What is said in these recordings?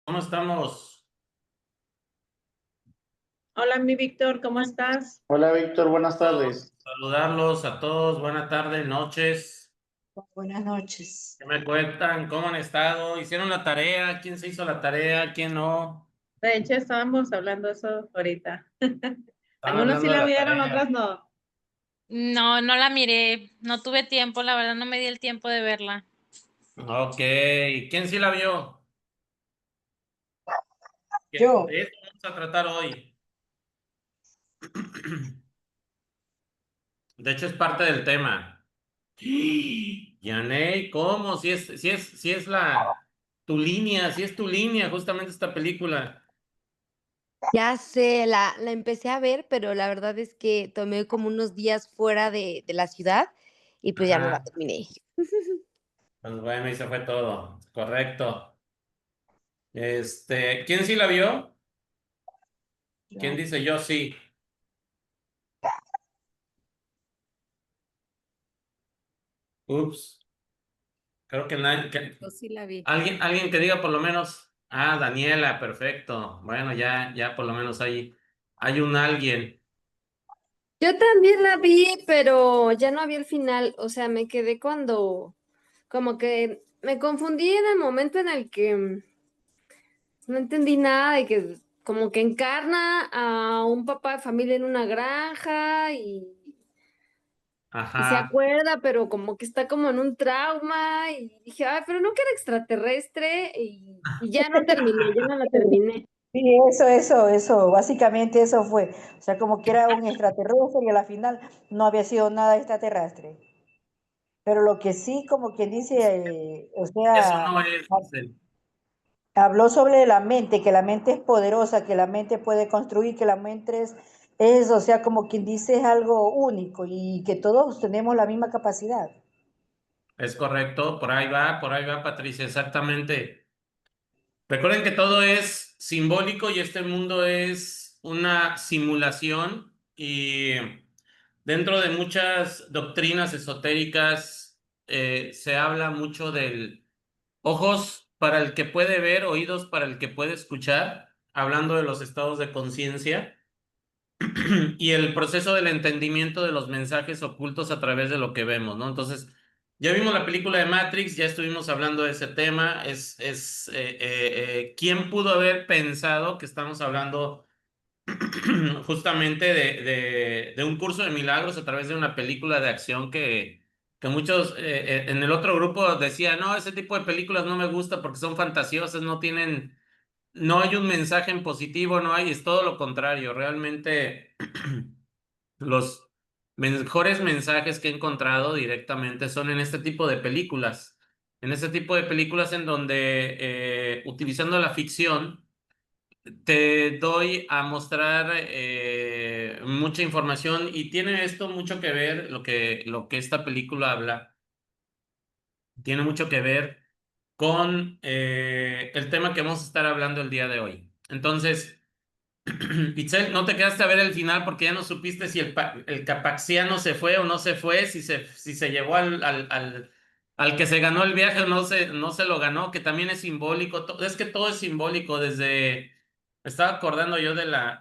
¿Cómo estamos? Hola, mi Víctor, ¿cómo estás? Hola Víctor, buenas tardes. Saludarlos a todos. Buenas tardes, noches. Buenas noches. ¿Qué me cuentan? ¿Cómo han estado? ¿Hicieron la tarea? ¿Quién se hizo la tarea? ¿Quién no? De hecho, estábamos hablando de eso ahorita. Están Algunos sí hablando de la la vieron, otras tarea. no. No, no la miré, no tuve tiempo, la verdad no me di el tiempo de verla. Ok. ¿Quién sí la vio? Yo, De eso vamos a tratar hoy. De hecho, es parte del tema. Yaney, ¿cómo? Si es si es tu línea, justamente esta película. Ya sé, la empecé a ver, pero la verdad es que tomé como unos días fuera de la ciudad y pues ya no la Ajá. terminé. Pues bueno, y se fue todo. Correcto. ¿Quién sí la vio? ¿Quién yo, dice yo sí? Ups, creo que nadie, Yo sí la vi. alguien que diga por lo menos, Daniela, perfecto. Bueno, ya por lo menos hay un alguien. Yo también la vi, pero ya no había el final, o sea, me quedé cuando, como que me confundí en el momento en el que no entendí nada de que como que encarna a un papá de familia en una granja y se Ajá. acuerda, pero como que está como en un trauma y dije, ay, pero no que era extraterrestre y ya no terminé, ya no la terminé. sí, eso, básicamente eso fue. O sea, como que era un extraterrestre y a la final no había sido nada extraterrestre. Pero lo que sí, como quien dice, o Eso sea, no es, dice. habló sobre la mente, que la mente es poderosa, que la mente puede construir, que la mente es, o sea, como quien dice, es algo único y que todos tenemos la misma capacidad. Es correcto, por ahí va, Patricia, exactamente. Recuerden que todo es simbólico y este mundo es una simulación y dentro de muchas doctrinas esotéricas se habla mucho del ojos para el que puede ver, oídos para el que puede escuchar, hablando de los estados de conciencia y el proceso del entendimiento de los mensajes ocultos a través de lo que vemos, ¿no? Entonces, ya vimos la película de Matrix, ya estuvimos hablando de ese tema, ¿quién pudo haber pensado que estamos hablando justamente de un curso de milagros a través de una película de acción que muchos en el otro grupo decían, no, ese tipo de películas no me gusta porque son fantasiosas, no hay un mensaje en positivo, no hay, es todo lo contrario, realmente los mejores mensajes que he encontrado directamente son en este tipo de películas, en este tipo de películas en donde utilizando la ficción, te doy a mostrar mucha información y tiene esto mucho que ver, lo que esta película habla, tiene mucho que ver con el tema que vamos a estar hablando el día de hoy. Entonces, Itzel, no te quedaste a ver el final porque ya no supiste si el capaxiano se fue o no se fue, si se llevó al que se ganó el viaje o no se lo ganó, que también es simbólico. Es que todo es simbólico desde... Me estaba acordando yo la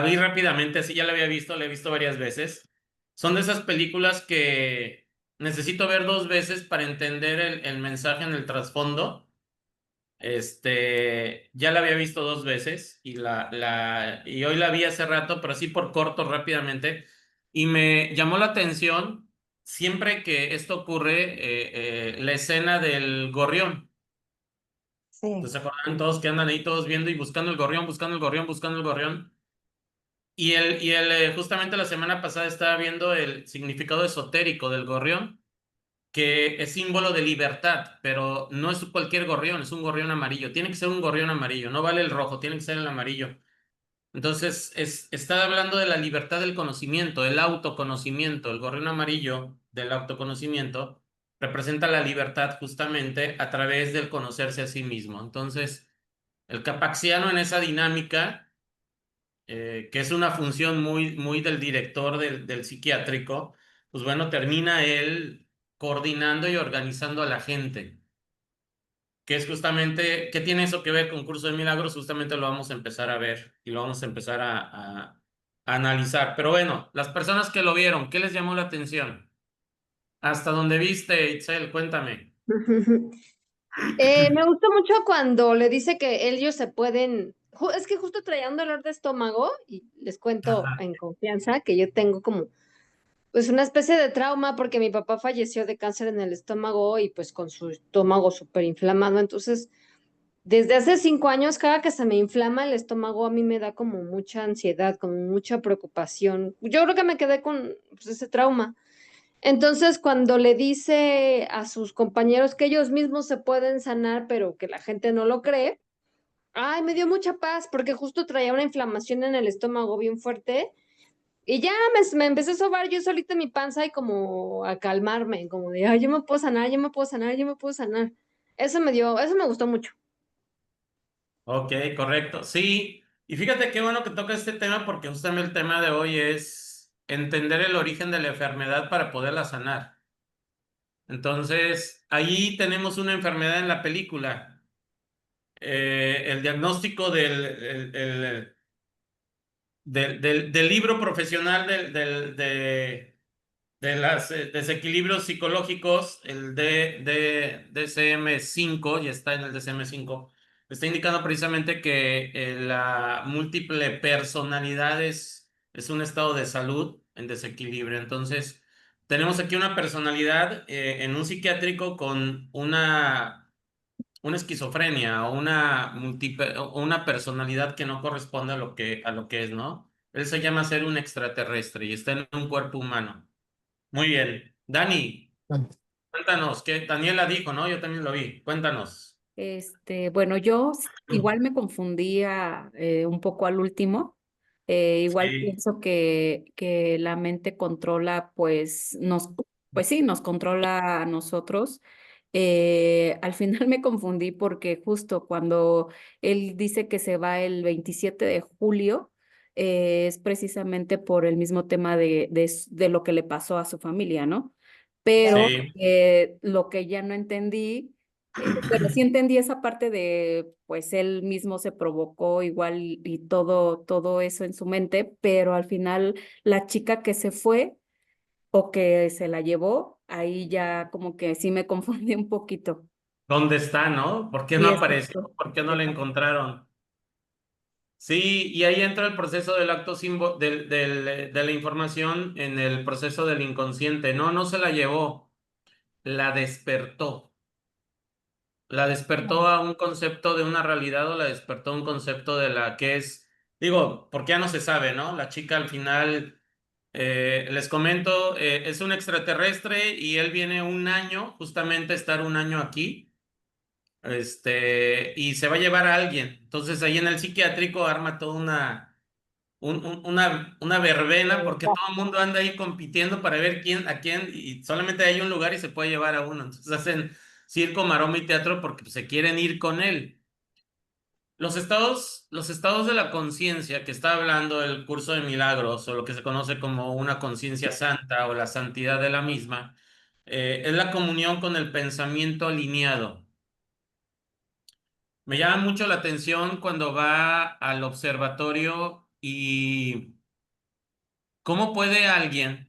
vi rápidamente, así ya la he visto varias veces. Son de esas películas que necesito ver dos veces para entender el mensaje en el trasfondo. Ya la había visto dos veces y hoy la vi hace rato, pero así por corto, rápidamente. Y me llamó la atención siempre que esto ocurre, la escena del gorrión. Sí. Entonces, ¿se acuerdan todos que andan ahí todos viendo y buscando el gorrión, buscando el gorrión, buscando el gorrión? Justamente la semana pasada estaba viendo el significado esotérico del gorrión, que es símbolo de libertad, pero no es cualquier gorrión, es un gorrión amarillo. Tiene que ser un gorrión amarillo, no vale el rojo, tiene que ser el amarillo. Entonces, está hablando de la libertad del conocimiento, el autoconocimiento. El gorrión amarillo del autoconocimiento representa la libertad justamente a través del conocerse a sí mismo. Entonces, el capaxiano en esa dinámica, que es una función muy, muy del director del psiquiátrico, pues bueno, termina él coordinando y organizando a la gente. que es justamente, ¿qué tiene eso que ver con Curso de Milagros? Justamente lo vamos a empezar a ver y lo vamos a empezar a analizar. Pero bueno, las personas que lo vieron, ¿qué les llamó la atención? ¿Hasta dónde viste, Itzel? Cuéntame. Me gustó mucho cuando le dice que ellos se pueden, es que justo traía un dolor de estómago y les cuento Ajá. en confianza que yo tengo como pues una especie de trauma porque mi papá falleció de cáncer en el estómago y pues con su estómago súper inflamado. Entonces, desde hace 5 años, cada que se me inflama el estómago, a mí me da como mucha ansiedad, como mucha preocupación. Yo creo que me quedé con pues, ese trauma. Entonces, cuando le dice a sus compañeros que ellos mismos se pueden sanar, pero que la gente no lo cree, ay, me dio mucha paz porque justo traía una inflamación en el estómago bien fuerte y ya me empecé a sobar yo solita en mi panza y como a calmarme, como de, ay, yo me puedo sanar, yo me puedo sanar, yo me puedo sanar. Eso me gustó mucho. Ok, correcto. Sí, y fíjate qué bueno que toca este tema porque justamente el tema de hoy es entender el origen de la enfermedad para poderla sanar. Entonces, ahí tenemos una enfermedad en la película. El diagnóstico del libro profesional de los desequilibrios psicológicos, el DSM-5, ya está en el DSM-5, está indicando precisamente que la múltiple personalidad es un estado de salud en desequilibrio. Entonces, tenemos aquí una personalidad en un psiquiátrico con una esquizofrenia o o una personalidad que no corresponde a lo que es, ¿no? Él se llama ser un extraterrestre y está en un cuerpo humano. Muy bien. Dani, cuéntanos, que Daniela dijo, ¿no? Yo también lo vi. Cuéntanos. Bueno, igual me confundía un poco al último. Igual Sí. pienso que la mente controla, pues sí, nos controla a nosotros. Al final me confundí porque justo cuando él dice que se va el 27 de julio, es precisamente por el mismo tema de lo que le pasó a su familia, ¿no? Pero Sí. lo que ya no entendí bueno, sí entendí esa parte de, pues él mismo se provocó igual y todo eso en su mente, pero al final la chica que se fue o que se la llevó, ahí ya como que sí me confundí un poquito. ¿Dónde está, no? ¿Por qué no Sí, apareció? exacto. ¿Por qué no la Exacto. encontraron? Sí, y ahí entra el proceso del acto de la información en el proceso del inconsciente. No, no se la llevó, la despertó. La despertó a un concepto de una realidad o la despertó a un concepto de la que es, digo, porque ya no se sabe, ¿no? La chica al final, les comento, es un extraterrestre y él viene un año, justamente a estar un año aquí, y se va a llevar a alguien. Entonces ahí en el psiquiátrico arma toda una verbena porque todo el mundo anda ahí compitiendo para ver a quién, y solamente hay un lugar y se puede llevar a uno. Entonces hacen circo, maroma y teatro porque pues, se quieren ir con él. Los estados de la conciencia que está hablando el curso de milagros, o lo que se conoce como una conciencia santa o la santidad de la misma, es la comunión con el pensamiento alineado. Me llama mucho la atención cuando va al observatorio y cómo puede alguien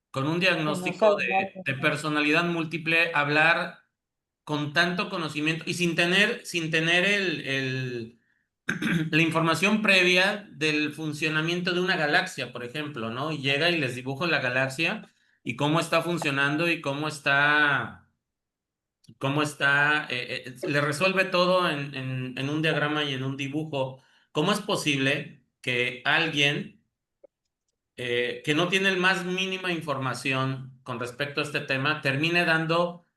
con un Que no diagnóstico sabe nada. de personalidad múltiple hablar con tanto conocimiento y sin tener la información previa del funcionamiento de una galaxia, por ejemplo, ¿no? Y llega y les dibujo la galaxia y cómo está funcionando y le resuelve todo en un diagrama y en un dibujo. ¿Cómo es posible que alguien que no tiene el más mínima información con respecto a este tema termine dando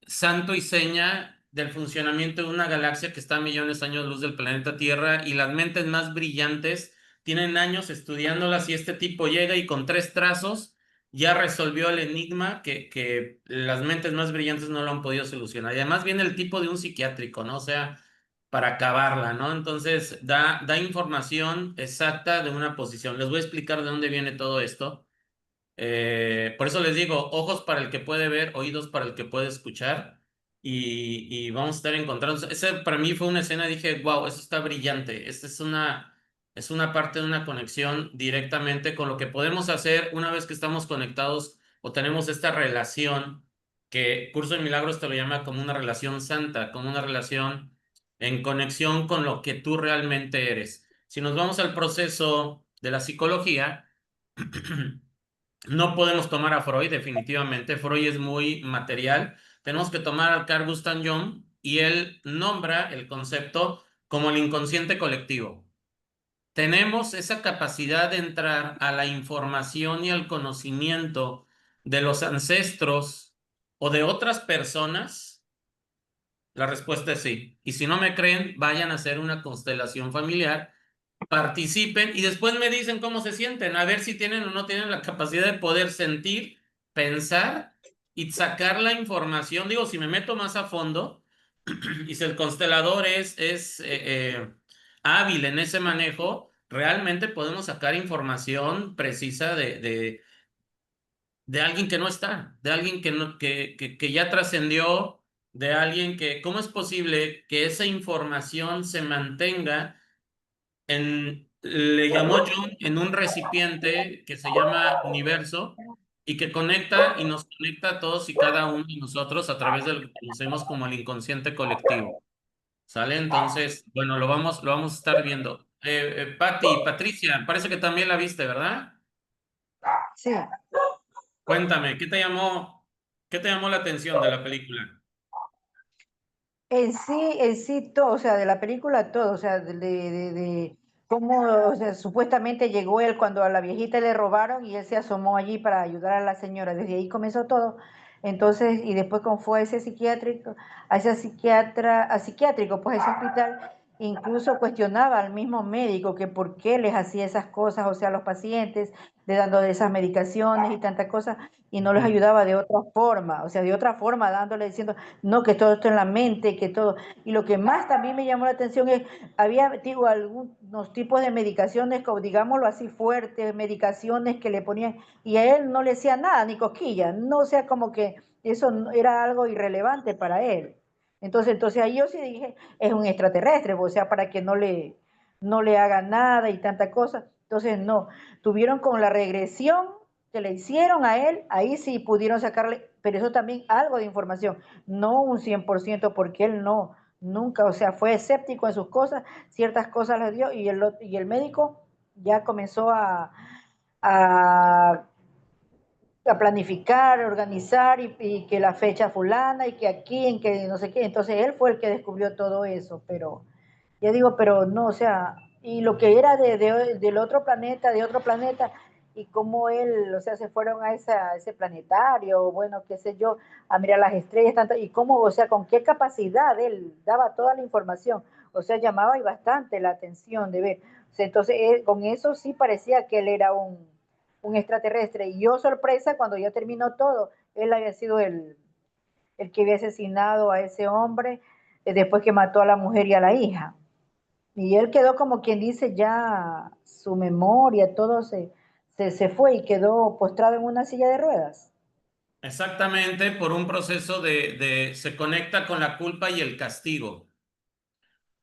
santo y seña del funcionamiento de una galaxia que está a millones de años luz del planeta Tierra y las mentes más brillantes tienen años estudiándolas y este tipo llega y con 3 trazos ya resolvió el enigma que las mentes más brillantes no lo han podido solucionar? Y además viene el tipo de un psiquiátrico, ¿no? O sea, para acabarla, ¿no? Entonces da información exacta de una posición. Les voy a explicar de dónde viene todo esto. Por eso les digo, ojos para el que puede ver, oídos para el que puede escuchar. y vamos a estar encontrando. Ese para mí fue una escena, dije, wow, eso está brillante. Esta es una parte de una conexión directamente con lo que podemos hacer una vez que estamos conectados o tenemos esta relación que Curso de Milagros te lo llama como una relación santa, como una relación en conexión con lo que tú realmente eres. Si nos vamos al proceso de la psicología, no podemos tomar a Freud, definitivamente. Freud es muy material. Tenemos que tomar a Carl Gustav Jung y él nombra el concepto como el inconsciente colectivo. Tenemos esa capacidad de entrar a la información y al conocimiento de los ancestros o de otras personas. La respuesta es sí. Y si no me creen, vayan a hacer una constelación familiar, participen y después me dicen cómo se sienten, a ver si tienen o no tienen la capacidad de poder sentir, pensar y sacar la información. Digo, si me meto más a fondo y si el constelador es hábil en ese manejo, realmente podemos sacar información precisa de alguien que no está, de alguien que, no, que ya trascendió, de alguien que, ¿cómo es posible que esa información se mantenga le llamó Jung en un recipiente que se llama universo y que conecta y nos conecta a todos y cada uno de nosotros a través de lo que conocemos como el inconsciente colectivo? ¿Sale? Entonces, bueno, lo vamos a estar viendo. Patricia, parece que también la viste, ¿verdad? Sí. Cuéntame, qué te llamó la atención de la película? En sí todo, o sea, de la película todo, o sea, de cómo, o sea, supuestamente llegó él cuando a la viejita le robaron y él se asomó allí para ayudar a la señora, desde ahí comenzó todo. Entonces, y después como fue a ese psiquiátrico, a ese psiquiatra, a psiquiátrico, pues ese hospital, incluso cuestionaba al mismo médico que por qué les hacía esas cosas, o sea, a los pacientes, le dando esas medicaciones y tantas cosas, y no les ayudaba de otra forma, o sea, de otra forma, dándole, diciendo, no, que todo esto en la mente, que todo. Y lo que más también me llamó la atención es, había, digo, algunos tipos de medicaciones, como digámoslo así, fuertes, medicaciones que le ponían, y a él no le hacía nada, ni cosquilla, no, o sea, como que eso era algo irrelevante para él. Entonces ahí yo sí dije, es un extraterrestre, o sea, para que no le haga nada y tanta cosa. Entonces, no, tuvieron con la regresión que le hicieron a él, ahí sí pudieron sacarle, pero eso también algo de información, no un 100% porque él no, nunca, o sea, fue escéptico en sus cosas, ciertas cosas las dio y el médico ya comenzó a, a planificar, organizar y que la fecha fulana y que aquí, en que no sé qué, entonces él fue el que descubrió todo eso, pero ya digo, pero no, o sea, y lo que era del otro planeta, de otro planeta, y cómo él, o sea, se fueron a ese planetario, bueno, qué sé yo, a mirar las estrellas, tanto, y cómo, o sea, con qué capacidad él daba toda la información, o sea, llamaba y bastante la atención de ver. O sea, entonces, con eso sí parecía que él era un extraterrestre, y yo sorpresa cuando ya terminó todo, él había sido el que había asesinado a ese hombre después que mató a la mujer y a la hija. Y él quedó como quien dice, ya su memoria, todo se fue y quedó postrado en una silla de ruedas. Exactamente, por un proceso se conecta con la culpa y el castigo.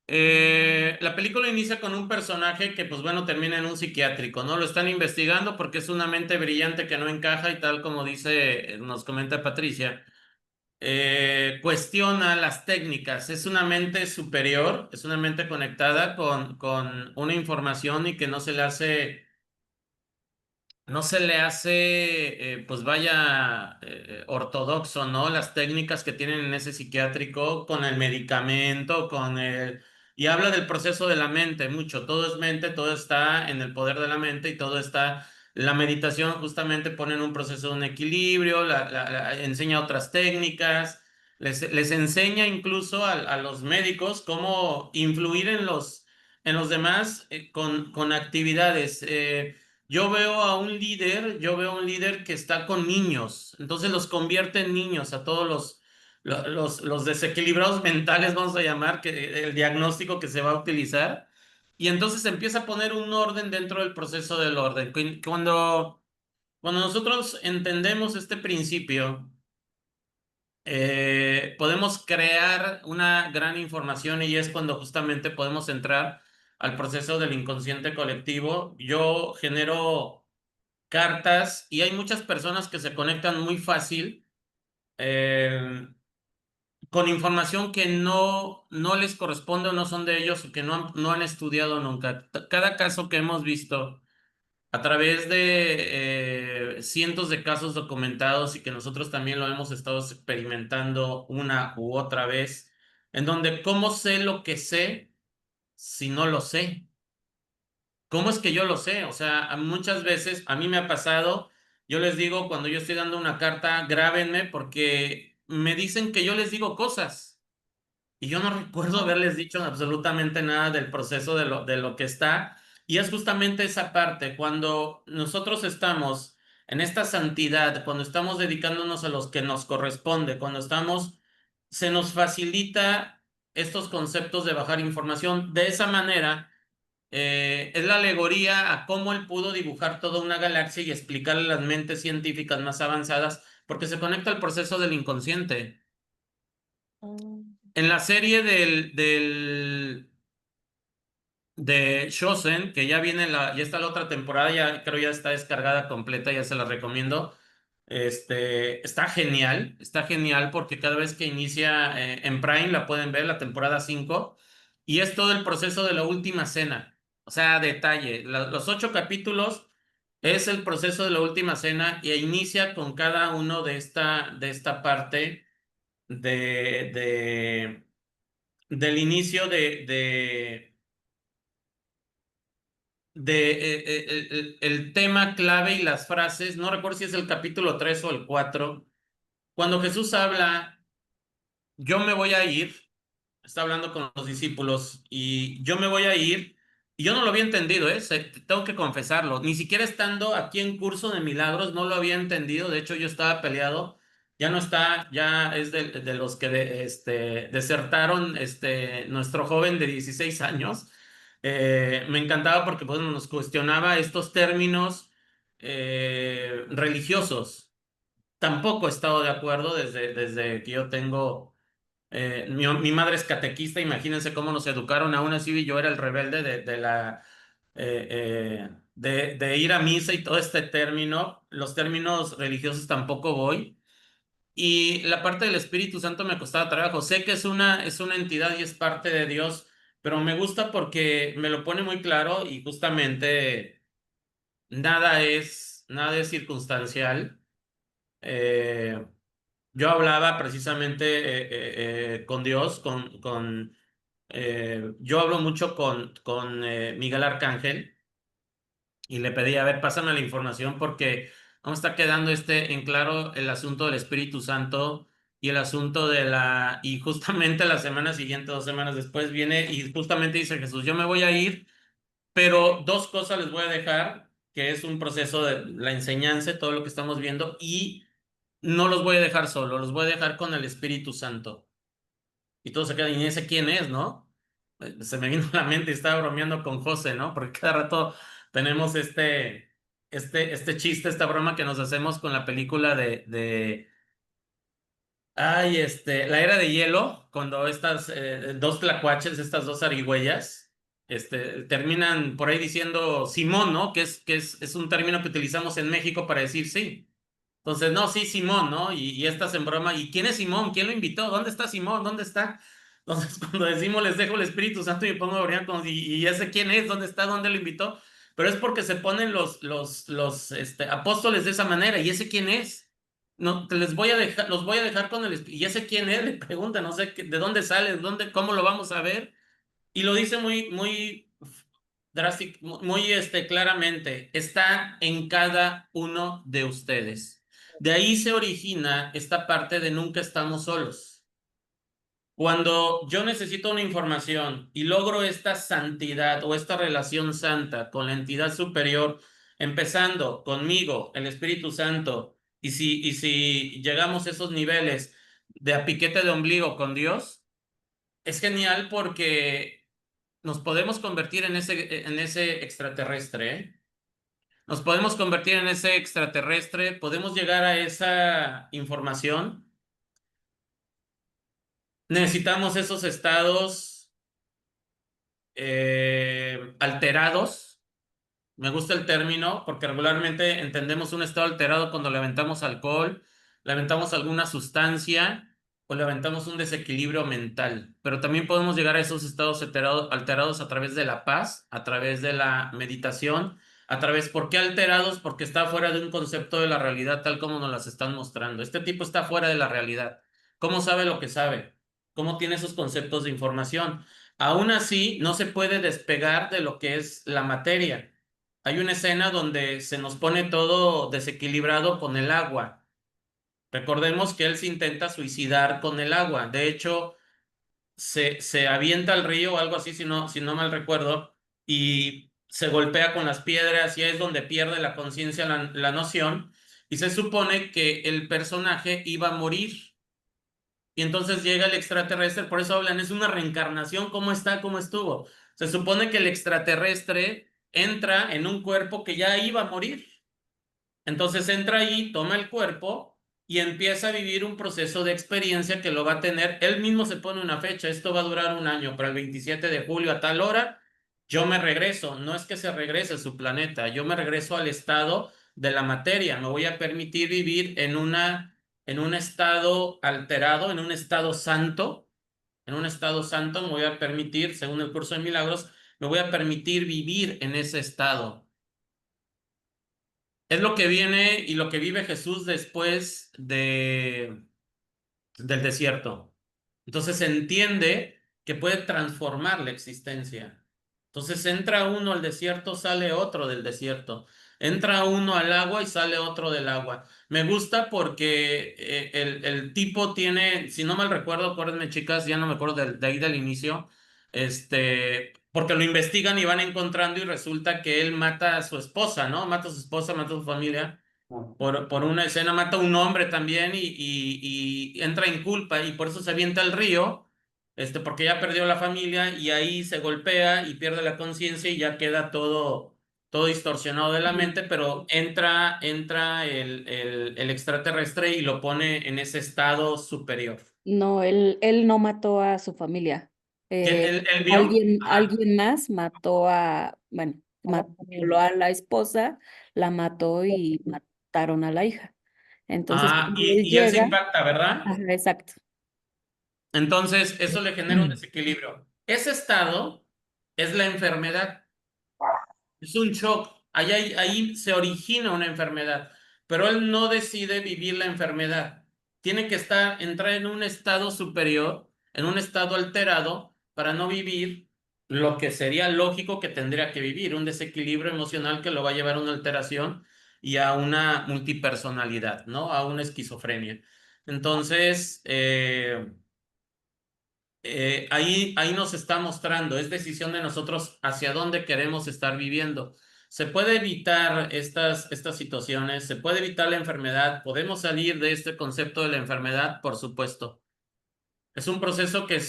La película inicia con un personaje que, pues bueno, termina en un psiquiátrico, ¿no? Lo están investigando porque es una mente brillante que no encaja y tal como dice, nos comenta Patricia, cuestiona las técnicas. Es una mente superior, es una mente conectada con una información y que no se le hace, pues vaya, ortodoxo, ¿no? Las técnicas que tienen en ese psiquiátrico con el medicamento, con el... Y habla del proceso de la mente mucho. Todo es mente, todo está en el poder de la mente y todo está... La meditación justamente pone en un proceso de un equilibrio, enseña otras técnicas, les enseña incluso a los médicos cómo influir en los demás con actividades. Yo veo a un líder que está con niños, entonces los convierte en niños a todos los desequilibrados mentales, vamos a llamar, que el diagnóstico que se va a utilizar, y entonces empieza a poner un orden dentro del proceso del orden. Cuando nosotros entendemos este principio, podemos crear una gran información y es cuando justamente podemos entrar al proceso del inconsciente colectivo. Yo genero cartas y hay muchas personas que se conectan muy fácil con información que no les corresponde o no son de ellos o que no han estudiado nunca. Cada caso que hemos visto a través de cientos de casos documentados y que nosotros también lo hemos estado experimentando una u otra vez, en donde ¿cómo sé lo que sé si no lo sé? ¿Cómo es que yo lo sé? O sea, muchas veces a mí me ha pasado, yo les digo cuando yo estoy dando una carta, grábenme porque me dicen que yo les digo cosas. Y yo no recuerdo haberles dicho absolutamente nada del proceso de lo que está. Y es justamente esa parte, cuando nosotros estamos en esta santidad, cuando estamos dedicándonos a los que nos corresponde, cuando estamos, se nos facilita estos conceptos de bajar información. De esa manera, es la alegoría a cómo él pudo dibujar toda una galaxia y explicarle a las mentes científicas más avanzadas, porque se conecta al proceso del inconsciente. En la serie de Shosen, que ya viene ya está la otra temporada, ya creo ya está descargada completa, ya se la recomiendo. Está genial porque cada vez que inicia en Prime la pueden ver, la temporada 5 y es todo el proceso de la última cena. O sea, detalle, los 8 capítulos es el proceso de la última cena y inicia con cada uno de esta parte de del inicio el tema clave y las frases, no recuerdo si es el capítulo 3 o el 4 cuando Jesús habla, yo me voy a ir, está hablando con los discípulos y yo me voy a ir, y yo no lo había entendido, tengo que confesarlo, ni siquiera estando aquí en curso de milagros no lo había entendido, de hecho yo estaba peleado, ya no está, ya es de los que desertaron nuestro joven de 16 años. Me encantaba porque pues, nos cuestionaba estos términos religiosos. Tampoco he estado de acuerdo desde que yo tengo mi madre es catequista, imagínense cómo nos educaron, aún así yo era el rebelde de ir a misa y todo este término, los términos religiosos tampoco voy. Y la parte del Espíritu Santo me costaba trabajo. Sé que es una entidad y es parte de Dios, pero me gusta porque me lo pone muy claro y justamente nada es circunstancial. Eh, yo hablaba precisamente con Dios, yo hablo mucho con Miguel Arcángel y le pedí, a ver, pásame la información porque no me está quedando en claro el asunto del Espíritu Santo y el asunto y justamente la semana siguiente, 2 semanas después, viene y justamente dice Jesús, yo me voy a ir, pero dos cosas les voy a dejar, que es un proceso de la enseñanza, todo lo que estamos viendo, y no los voy a dejar solo, los voy a dejar con el Espíritu Santo. Y todos se quedan, y ese quién es, ¿no? Se me vino a la mente y estaba bromeando con José, ¿no? Porque cada rato tenemos este chiste, esta broma que nos hacemos con la película La Era de Hielo, cuando estas dos tlacuaches, estas dos zarigüeyas, terminan por ahí diciendo Simón, ¿no? Es un término que utilizamos en México para decir sí. Entonces, no, sí, Simón, ¿no? Y estás en broma. ¿Y quién es Simón? ¿Quién lo invitó? ¿Dónde está Simón? ¿Dónde está? Entonces, cuando decimos les dejo el Espíritu Santo y me pongo a bromear como, y ese quién es? ¿Dónde está? ¿Dónde lo invitó? Pero es porque se ponen los apóstoles de esa manera. ¿Y ese quién es? No, los voy a dejar con el Espíritu. ¿Y ese quién es? Le preguntan, no sé de dónde sale, cómo lo vamos a ver. Y lo dice muy drástico, muy claramente, está en cada uno de ustedes. De ahí se origina esta parte de nunca estamos solos. Cuando yo necesito una información y logro esta santidad o esta relación santa con la entidad superior, empezando conmigo, el Espíritu Santo, y si llegamos a esos niveles de a piquete de ombligo con Dios, es genial porque nos podemos convertir en ese extraterrestre, ¿eh? Nos podemos convertir en ese extraterrestre, podemos llegar a esa información necesitamos esos estados alterados. Me gusta el término porque regularmente entendemos un estado alterado cuando le aventamos alcohol, le aventamos alguna sustancia o le aventamos un desequilibrio mental. Pero también podemos llegar a esos estados alterados a través de la paz, a través de la meditación, ¿por qué alterados? Porque está fuera de un concepto de la realidad tal como nos las están mostrando. Este tipo está fuera de la realidad. ¿Cómo sabe lo que sabe? ¿Cómo tiene esos conceptos de información? Aún así, no se puede despegar de lo que es la materia. Hay una escena donde se nos pone todo desequilibrado con el agua. Recordemos que él se intenta suicidar con el agua. De hecho, se avienta al río o algo así, si no mal recuerdo, y se golpea con las piedras y es donde pierde la conciencia, la noción, y se supone que el personaje iba a morir. Y entonces llega el extraterrestre, por eso hablan, es una reencarnación, ¿cómo está? ¿Cómo estuvo? Se supone que el extraterrestre entra en un cuerpo que ya iba a morir. Entonces entra ahí, toma el cuerpo y empieza a vivir un proceso de experiencia que lo va a tener. Él mismo se pone una fecha, esto va a durar un año, para el 27 de julio a tal hora, yo me regreso. No es que se regrese a su planeta, yo me regreso al estado de la materia, me voy a permitir vivir en un estado alterado, en un estado santo, me voy a permitir, según el curso de milagros, me voy a permitir vivir en ese estado. Es lo que viene y lo que vive Jesús después del desierto. Entonces se entiende que puede transformar la existencia. Entonces entra uno al desierto, sale otro del desierto. Entra uno al agua y sale otro del agua. Me gusta porque el tipo tiene, si no mal recuerdo, acuérdenme chicas, ya no me acuerdo de ahí del inicio, porque lo investigan y van encontrando y resulta que él mata a su esposa, ¿no? Mata a su esposa, mata a su familia por una escena, mata a un hombre también y entra en culpa y por eso se avienta al río, porque ya perdió la familia y ahí se golpea y pierde la conciencia y ya queda todo distorsionado de la mente, pero entra el extraterrestre y lo pone en ese estado superior. No, él no mató a su familia. ¿Él vio? Ajá. Alguien más mató bueno, violó a la esposa, la mató y mataron a la hija. Entonces, cuando él Y él se llega, impacta, ¿verdad? ajá, exacto. Entonces, eso le genera un desequilibrio. Ese estado es la enfermedad. Es un shock. Ahí se origina una enfermedad, pero él no decide vivir la enfermedad. Tiene que entrar en un estado superior, en un estado alterado, para no vivir lo que sería lógico que tendría que vivir, un desequilibrio emocional que lo va a llevar a una alteración y a una multipersonalidad, ¿no? A una esquizofrenia. Entonces, ahí nos está mostrando, es decisión de nosotros hacia dónde queremos estar viviendo. Se puede evitar estas situaciones, se puede evitar la enfermedad, podemos salir de este concepto de la enfermedad, por supuesto. Es un proceso que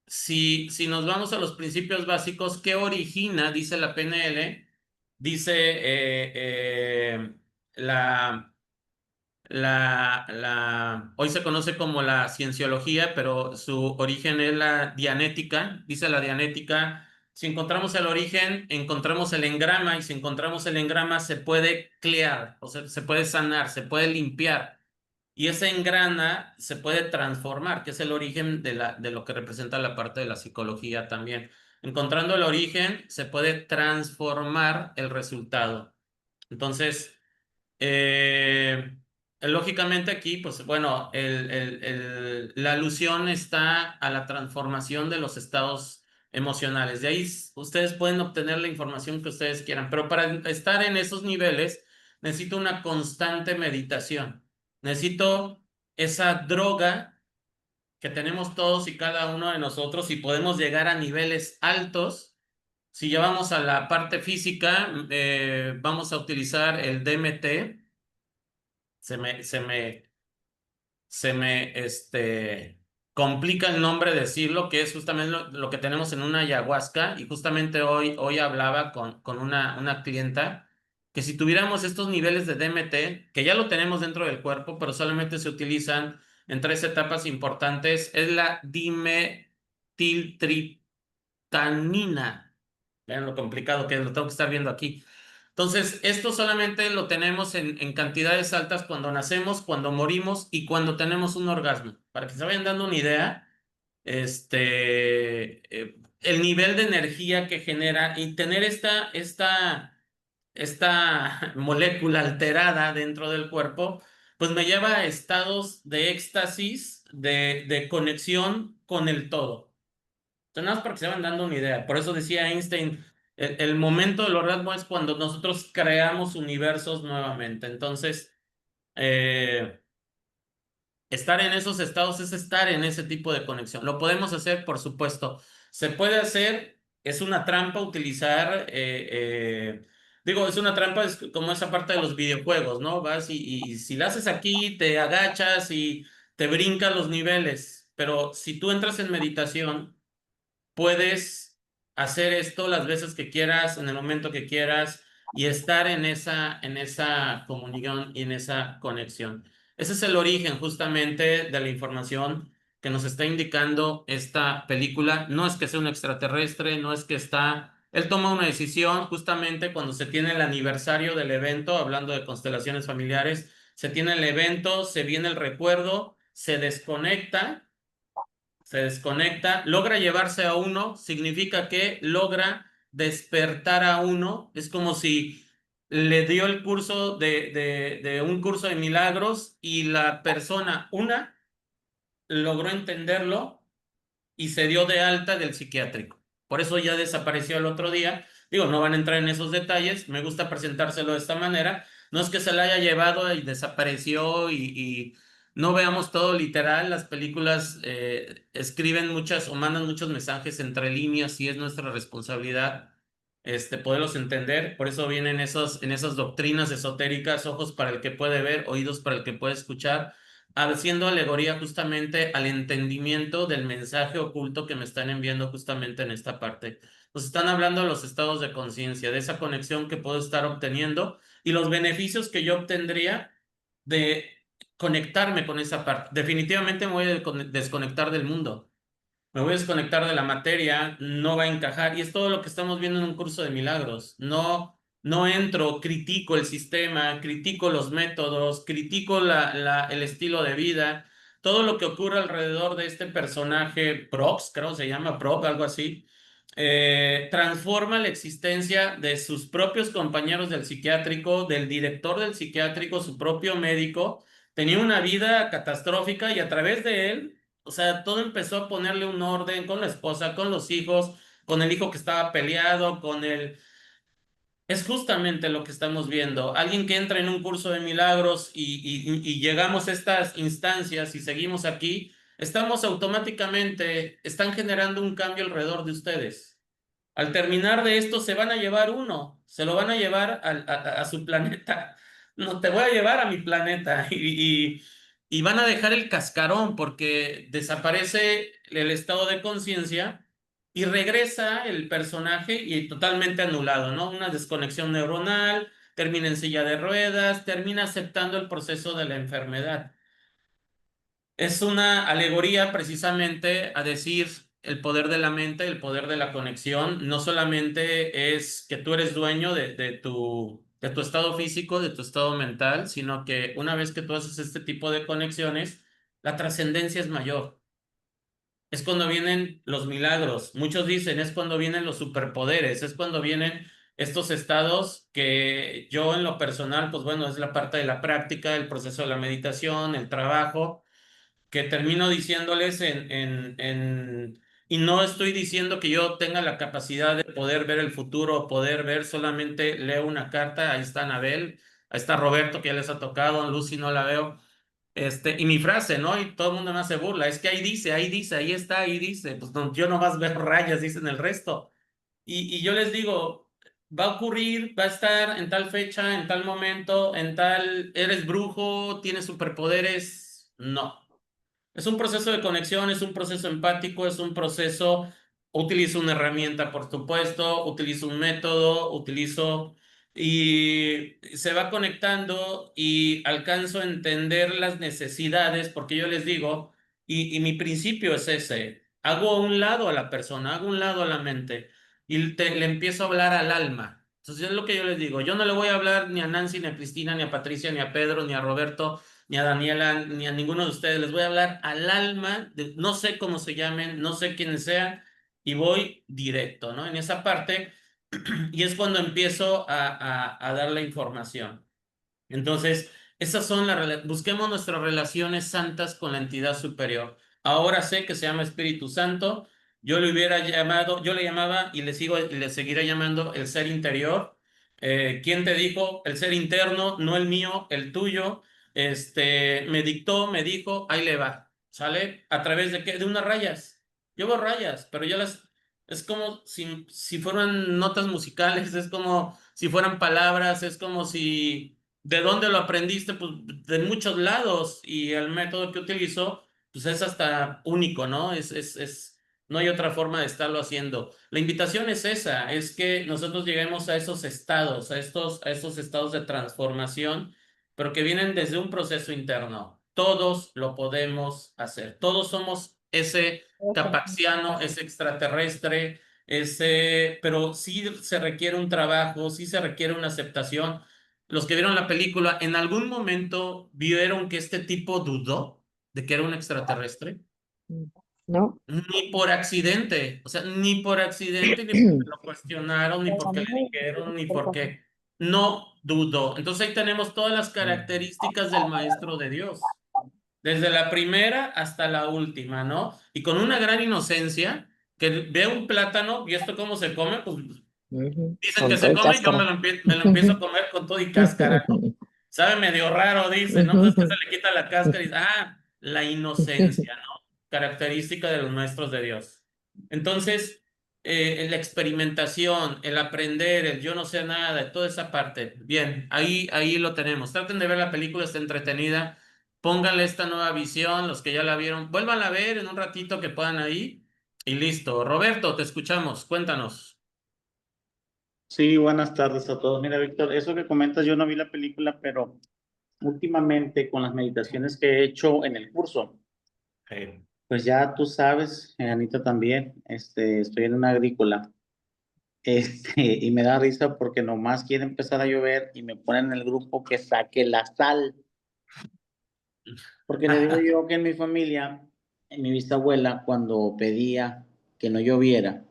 si nos vamos a los principios básicos, ¿qué origina? Dice la PNL, dice la hoy se conoce como la cienciología, pero su origen es la dianética. Dice la dianética, si encontramos el origen, encontramos el engrama, y si encontramos el engrama se puede clear, o sea, se puede sanar, se puede limpiar. Y ese engrana se puede transformar, que es el origen de lo que representa la parte de la psicología también. Encontrando el origen, se puede transformar el resultado. Entonces, lógicamente aquí, pues bueno, la alusión está a la transformación de los estados emocionales. De ahí ustedes pueden obtener la información que ustedes quieran, pero para estar en esos niveles necesito una constante meditación. Necesito esa droga que tenemos todos y cada uno de nosotros y podemos llegar a niveles altos. Si ya vamos a la parte física, vamos a utilizar el DMT. Se me, se me, se me complica el nombre decirlo, que es justamente lo que tenemos en una ayahuasca. Y justamente hoy hablaba con una clienta que si tuviéramos estos niveles de DMT, que ya lo tenemos dentro del cuerpo, pero solamente se utilizan en 3 etapas importantes, es la dimetiltriptanina. Vean lo complicado que es, lo tengo que estar viendo aquí. Entonces, esto solamente lo tenemos en cantidades altas cuando nacemos, cuando morimos y cuando tenemos un orgasmo. Para que se vayan dando una idea, el nivel de energía que genera y tener esta molécula alterada dentro del cuerpo, pues me lleva a estados de éxtasis, de conexión con el todo. Entonces, nada más para que se van dando una idea. Por eso decía Einstein, el momento del orgasmo es cuando nosotros creamos universos nuevamente. Entonces, eh, estar en esos estados es estar en ese tipo de conexión. Lo podemos hacer, por supuesto. Se puede hacer, es una trampa utilizar, digo, es una trampa, es como esa parte de los videojuegos, ¿no? Vas y si la haces aquí, te agachas y te brincas los niveles. Pero si tú entras en meditación, puedes hacer esto las veces que quieras, en el momento que quieras y estar en esa comunión y en esa conexión. Ese es el origen justamente de la información que nos está indicando esta película. No es que sea un extraterrestre, no es que está... Él toma una decisión justamente cuando se tiene el aniversario del evento, hablando de constelaciones familiares, se tiene el evento, se viene el recuerdo, se desconecta, logra llevarse a uno, significa que logra despertar a uno, es como si le dio el curso de un curso de milagros y la persona, logró entenderlo y se dio de alta del psiquiátrico. Por eso ya desapareció el otro día. Digo, no van a entrar en esos detalles, me gusta presentárselo de esta manera. No es que se la haya llevado y desapareció y no veamos todo literal. Las películas escriben muchas o mandan muchos mensajes entre líneas y es nuestra responsabilidad poderlos entender. Por eso vienen en esas doctrinas esotéricas, ojos para el que puede ver, oídos para el que puede escuchar, haciendo alegoría justamente al entendimiento del mensaje oculto que me están enviando justamente en esta parte. Nos están hablando de los estados de conciencia, de esa conexión que puedo estar obteniendo y los beneficios que yo obtendría de conectarme con esa parte. Definitivamente me voy a desconectar del mundo. Me voy a desconectar de la materia, no va a encajar. Y es todo lo que estamos viendo en un curso de milagros. No entro, critico el sistema, critico los métodos, critico el estilo de vida, todo lo que ocurre alrededor de este personaje, Prox, creo que se llama Prox, algo así, transforma la existencia de sus propios compañeros del psiquiátrico, del director del psiquiátrico, su propio médico. Tenía una vida catastrófica y a través de él, o sea, todo empezó a ponerle un orden con la esposa, con los hijos, con el hijo que estaba peleado, con el... Es justamente lo que estamos viendo. Alguien que entra en un curso de milagros y llegamos a estas instancias y seguimos aquí, estamos automáticamente, están generando un cambio alrededor de ustedes. Al terminar de esto, se van a llevar uno, se lo van a llevar a su planeta. No, te voy a llevar a mi planeta y van a dejar el cascarón porque desaparece el estado de conciencia y regresa el personaje y totalmente anulado, ¿no? Una desconexión neuronal, termina en silla de ruedas, termina aceptando el proceso de la enfermedad. Es una alegoría precisamente a decir el poder de la mente, el poder de la conexión. No solamente es que tú eres dueño de tu estado físico, de tu estado mental, sino que una vez que tú haces este tipo de conexiones, la trascendencia es mayor. Es cuando vienen los milagros. Muchos dicen, es cuando vienen los superpoderes, es cuando vienen estos estados que yo en lo personal, pues bueno, es la parte de la práctica, el proceso de la meditación, el trabajo que termino diciéndoles y no estoy diciendo que yo tenga la capacidad de poder ver el futuro, poder ver, solamente leo una carta, ahí está Anabel, ahí está Roberto que ya les ha tocado, Lucy no la veo, y mi frase, ¿no? Y todo el mundo me hace burla, es que ahí dice, ahí está, ahí dice, pues no, yo nomás veo rayas, dicen el resto. Y yo les digo, va a ocurrir, va a estar en tal fecha, en tal momento, eres brujo, tienes superpoderes, no. Es un proceso de conexión, es un proceso empático, es un proceso, utilizo una herramienta, por supuesto, utilizo un método, utilizo y se va conectando y alcanzo a entender las necesidades, porque yo les digo, y mi principio es ese, hago a un lado a la persona, hago a un lado a la mente y le empiezo a hablar al alma. Entonces es lo que yo les digo, yo no le voy a hablar ni a Nancy, ni a Cristina, ni a Patricia, ni a Pedro, ni a Roberto, ni a Daniela, ni a ninguno de ustedes, les voy a hablar al alma, no sé cómo se llamen, no sé quiénes sean, y voy directo, ¿no? En esa parte, y es cuando empiezo a dar la información. Entonces, esas son busquemos nuestras relaciones santas con la entidad superior. Ahora sé que se llama Espíritu Santo. Yo le hubiera llamado, yo le llamaba y le sigo y le seguiré llamando el ser interior. ¿Quién te dijo? El ser interno, no el mío, el tuyo. Me dictó, me dijo, ahí le va. ¿Sale? ¿A través de qué? De unas rayas. Llevo rayas, pero yo las es como si fueran notas musicales, es como si fueran palabras, es como si ¿de dónde lo aprendiste? Pues de muchos lados y el método que utilizo, pues es hasta único, ¿no? No hay otra forma de estarlo haciendo. La invitación es esa, es que nosotros lleguemos a esos estados, a estos estados de transformación, pero que vienen desde un proceso interno. Todos lo podemos hacer. Todos somos ese capaxiano, ese extraterrestre, pero sí se requiere un trabajo, sí se requiere una aceptación. Los que vieron la película, ¿en algún momento vieron que este tipo dudó de que era un extraterrestre? ¿No? Ni por accidente, o sea, ni por accidente, ni porque lo cuestionaron, ni porque le dijeron, ni porque no dudó. Entonces ahí tenemos todas las características del maestro de Dios, desde la primera hasta la última, ¿no? Y con una gran inocencia, que ve un plátano y esto cómo se come, pues dicen que se come, yo me lo empiezo a comer con todo y cáscara, ¿no? Sabe medio raro, dice, ¿no? Pues es que se le quita la cáscara y dice, la inocencia, ¿no? Característica de los maestros de Dios. Entonces, la experimentación, el aprender, el yo no sé nada, toda esa parte. Bien, ahí lo tenemos. Traten de ver la película, está entretenida. Pónganle esta nueva visión, los que ya la vieron, vuélvanla a ver en un ratito que puedan ahí. Y listo. Roberto, te escuchamos. Cuéntanos. Sí, buenas tardes a todos. Mira, Víctor, eso que comentas, yo no vi la película, pero últimamente con las meditaciones que he hecho en el curso, pues ya tú sabes, Anita también, estoy en una agrícola, y me da risa porque nomás quiere empezar a llover y me ponen en el grupo que saque la sal. Porque le digo yo que en mi familia, en mi bisabuela, cuando pedía que no lloviera,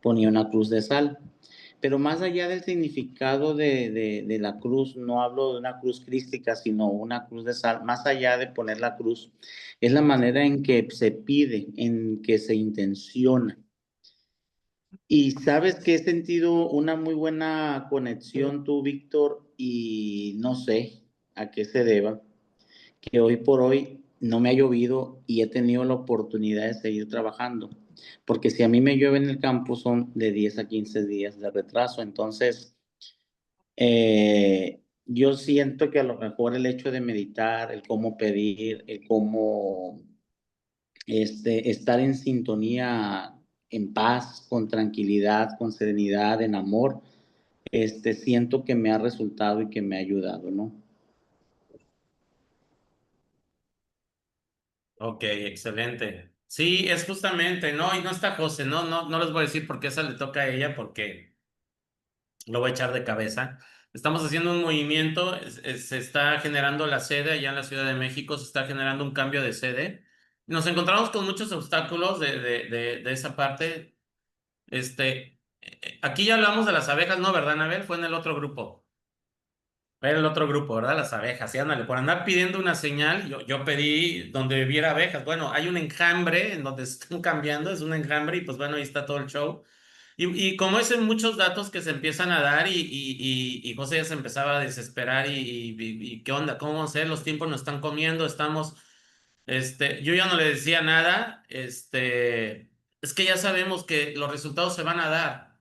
ponía una cruz de sal. Pero más allá del significado de la cruz, no hablo de una cruz crística, sino una cruz de sal, más allá de poner la cruz, es la manera en que se pide, en que se intenciona. Y sabes que he sentido una muy buena conexión tú, Víctor, y no sé a qué se deba, que hoy por hoy no me ha llovido y he tenido la oportunidad de seguir trabajando. Porque si a mí me llueve en el campo son de 10 a 15 días de retraso. Entonces, yo siento que a lo mejor el hecho de meditar, el cómo pedir, el cómo estar en sintonía, en paz, con tranquilidad, con serenidad, en amor, siento que me ha resultado y que me ha ayudado, ¿no? Ok, excelente. Sí, es justamente, ¿no? Y no está José, no les voy a decir por qué esa le toca a ella, porque lo voy a echar de cabeza. Estamos haciendo un movimiento, se está generando la sede allá en la Ciudad de México, se está generando un cambio de sede. Nos encontramos con muchos obstáculos de esa parte. Aquí ya hablamos de las abejas, ¿no? ¿Verdad, Anabel? Fue en el otro grupo. Era el otro grupo, ¿verdad? Las abejas. Y ándale, por andar pidiendo una señal, yo pedí donde hubiera abejas. Bueno, hay un enjambre en donde están cambiando, es un enjambre y pues bueno, ahí está todo el show. Y como es en muchos datos que se empiezan a dar y José ya se empezaba a desesperar y ¿qué onda? ¿Cómo vamos a hacer? Los tiempos nos están comiendo, yo ya no le decía nada, es que ya sabemos que los resultados se van a dar.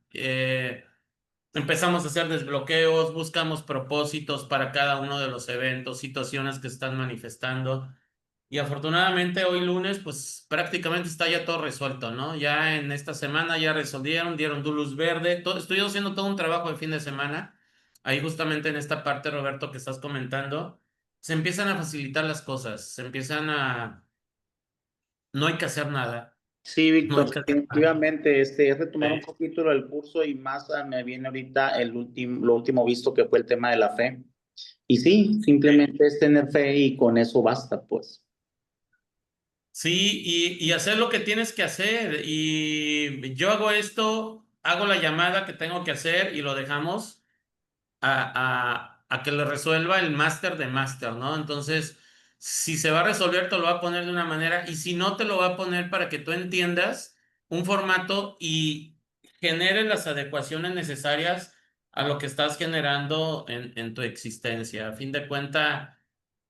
Empezamos a hacer desbloqueos, buscamos propósitos para cada uno de los eventos, situaciones que están manifestando. Y afortunadamente hoy lunes, pues prácticamente está ya todo resuelto, ¿no? Ya en esta semana ya resolvieron, dieron luz verde. Estoy haciendo todo un trabajo de fin de semana ahí justamente en esta parte, Roberto, que estás comentando, se empiezan a facilitar las cosas, se empiezan a... No hay que hacer nada, Sí, no hay Víctor, que hacer nada. definitivamente, es retomar un poquito del curso y más me viene ahorita lo último visto que fue el tema de la fe. Y sí, simplemente es tener fe y con eso basta, pues. Sí, y hacer lo que tienes que hacer. Y yo hago esto, hago la llamada que tengo que hacer y lo dejamos a que le resuelva el máster de máster, ¿no? Entonces, si se va a resolver, te lo va a poner de una manera y si no, te lo va a poner para que tú entiendas un formato y generes las adecuaciones necesarias a lo que estás generando en tu existencia. A fin de cuentas,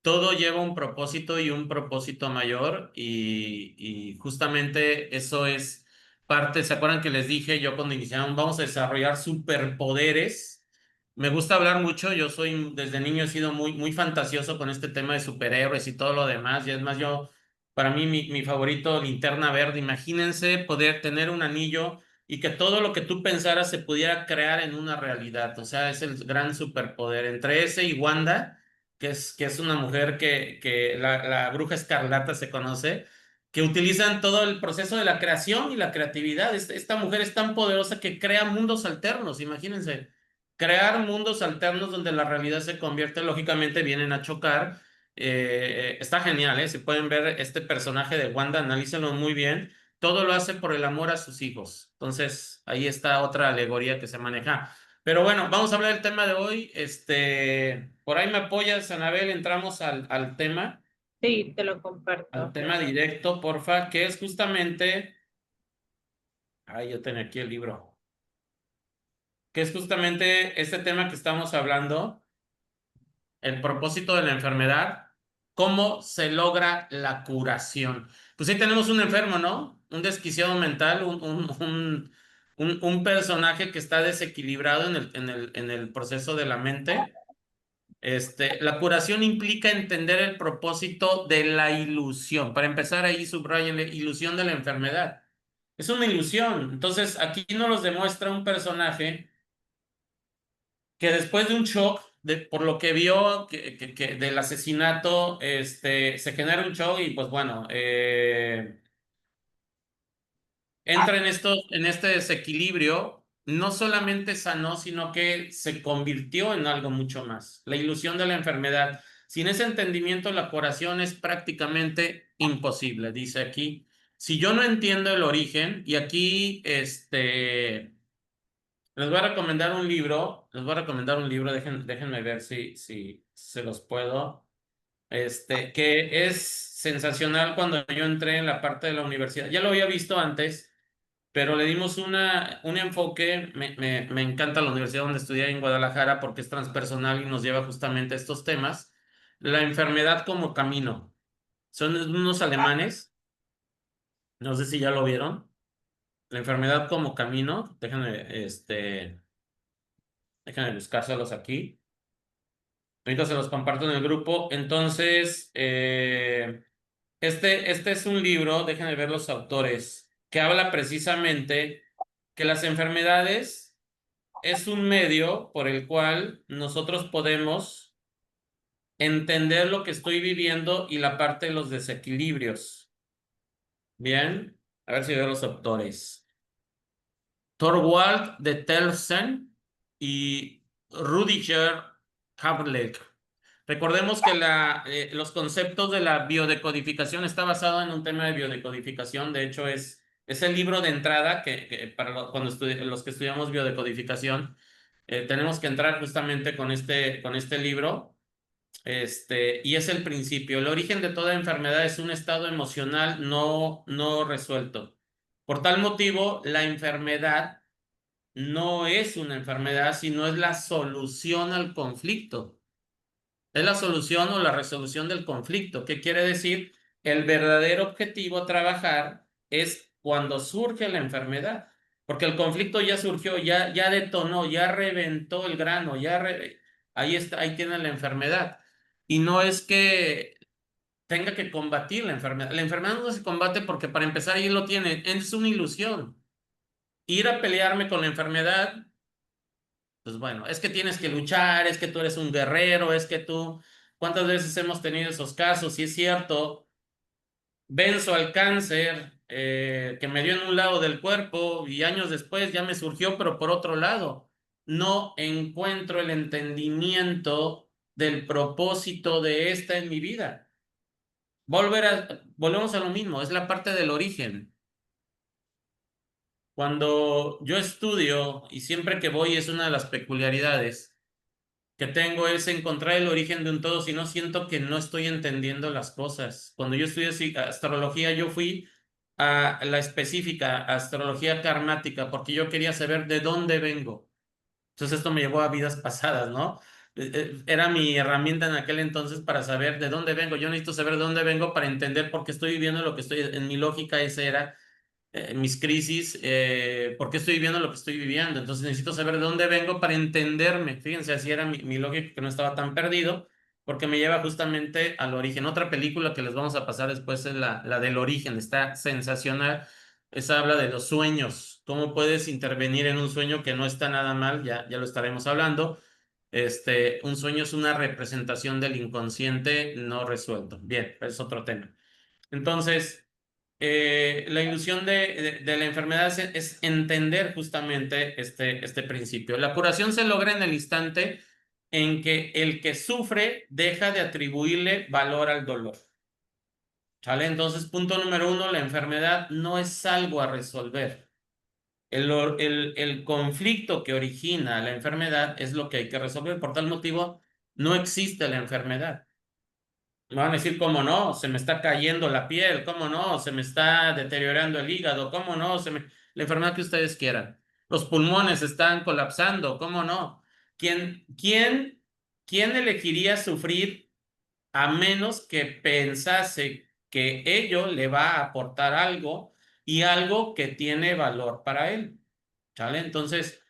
todo lleva un propósito y un propósito mayor y justamente eso es parte, ¿se acuerdan que les dije yo cuando iniciaron, vamos a desarrollar superpoderes? Me gusta hablar mucho, yo soy, desde niño he sido muy fantasioso con este tema de superhéroes y todo lo demás, y es más, para mí mi favorito, Linterna Verde, imagínense poder tener un anillo y que todo lo que tú pensaras se pudiera crear en una realidad, o sea, es el gran superpoder, entre ese y Wanda que es una mujer que la bruja escarlata se conoce, que utilizan todo el proceso de la creación y la creatividad. Esta mujer es tan poderosa que crea mundos alternos, imagínense. Crear mundos alternos donde la realidad se convierte, lógicamente vienen a chocar. Está genial, ¿eh? Si pueden ver este personaje de Wanda, analícenlo muy bien. Todo lo hace por el amor a sus hijos. Entonces, ahí está otra alegoría que se maneja. Pero bueno, vamos a hablar del tema de hoy. Por ahí me apoyas, Anabel, entramos Sí, te lo comparto. al tema directo, porfa, que es justamente, yo tenía aquí el libro, que es justamente este tema que estamos hablando, el propósito de la enfermedad, cómo se logra la curación. Pues ahí tenemos un enfermo, ¿no? Un desquiciado mental, un personaje que está desequilibrado en el proceso de la mente. La curación implica entender el propósito de la ilusión. Para empezar, ahí subrayen la ilusión de la enfermedad. Es una ilusión. Entonces, aquí nos los demuestra un personaje que después de un shock, por lo que vio que del asesinato, se genera un shock y pues bueno, entra en este desequilibrio, no solamente sanó, sino que se convirtió en algo mucho más. La ilusión de la enfermedad. Sin ese entendimiento, la curación es prácticamente imposible, dice aquí. Si yo no entiendo el origen, y aquí les voy a recomendar un libro, déjenme ver si se los puedo, que es sensacional cuando yo entré en la parte de la universidad. Ya lo había visto antes, pero le dimos un enfoque, me encanta la universidad donde estudié en Guadalajara porque es transpersonal y nos lleva justamente a estos temas. La enfermedad como camino. Son unos alemanes, no sé si ya lo vieron. La enfermedad como camino, déjenme buscárselos aquí. Ahorita se los comparto en el grupo. Entonces, este es un libro, déjenme ver los autores, que habla precisamente que las enfermedades es un medio por el cual nosotros podemos entender lo que estoy viviendo y la parte de los desequilibrios. Bien, a ver si veo los autores. Thorwald de Telsen y Rudiger Havlik. Recordemos que los conceptos de la biodecodificación está basado en un tema de biodecodificación. De hecho, es el libro de entrada que para cuando los que estudiamos biodecodificación, tenemos que entrar justamente con este libro. Y es el principio. El origen de toda enfermedad es un estado emocional no resuelto. Por tal motivo, la enfermedad no es una enfermedad, sino es la solución al conflicto. Es la solución o la resolución del conflicto. ¿Qué quiere decir? El verdadero objetivo a trabajar es cuando surge la enfermedad, porque el conflicto ya surgió, ya detonó, ya reventó el grano, ahí está, ahí tiene la enfermedad. Y no es que tenga que combatir la enfermedad. La enfermedad no se combate porque para empezar ahí lo tiene, es una ilusión. Ir a pelearme con la enfermedad Pues bueno, es que tienes que luchar, es que tú eres un guerrero, es que tú... ¿Cuántas veces hemos tenido esos casos? Y es cierto, venzo al cáncer que me dio en un lado del cuerpo y años después ya me surgió, pero por otro lado. No encuentro el entendimiento del propósito de esta en mi vida. Volvemos a lo mismo, es la parte del origen. Cuando yo estudio, y siempre que voy es una de las peculiaridades que tengo, es encontrar el origen de un todo, si no siento que no estoy entendiendo las cosas. Cuando yo estudié astrología, yo fui a la específica, astrología karmática, porque yo quería saber de dónde vengo. Entonces esto me llevó a vidas pasadas, ¿no? Era mi herramienta en aquel entonces para saber de dónde vengo. Yo necesito saber de dónde vengo para entender por qué estoy viviendo lo que estoy, en mi lógica esa era mis crisis, por qué estoy viviendo lo que estoy viviendo. Entonces necesito saber de dónde vengo para entenderme. Fíjense, así era mi lógica, que no estaba tan perdido, porque me lleva justamente al origen. Otra película que les vamos a pasar después es la del origen, está sensacional. Esa habla de los sueños, cómo puedes intervenir en un sueño que no está nada mal, ya lo estaremos hablando. Un sueño es una representación del inconsciente no resuelto. Bien, es otro tema. Entonces, la ilusión de la enfermedad es entender justamente este principio. La curación se logra en el instante en que el que sufre deja de atribuirle valor al dolor. ¿Sale? Entonces, punto número 1, la enfermedad no es algo a resolver. El conflicto que origina la enfermedad es lo que hay que resolver. Por tal motivo, no existe la enfermedad. Me van a decir, ¿cómo no? Se me está cayendo la piel, ¿cómo no? Se me está deteriorando el hígado, ¿cómo no? La enfermedad que ustedes quieran. Los pulmones están colapsando, ¿cómo no? ¿Quién elegiría sufrir a menos que pensase que ello le va a aportar algo y algo que tiene valor para él? ¿Sale? Entonces,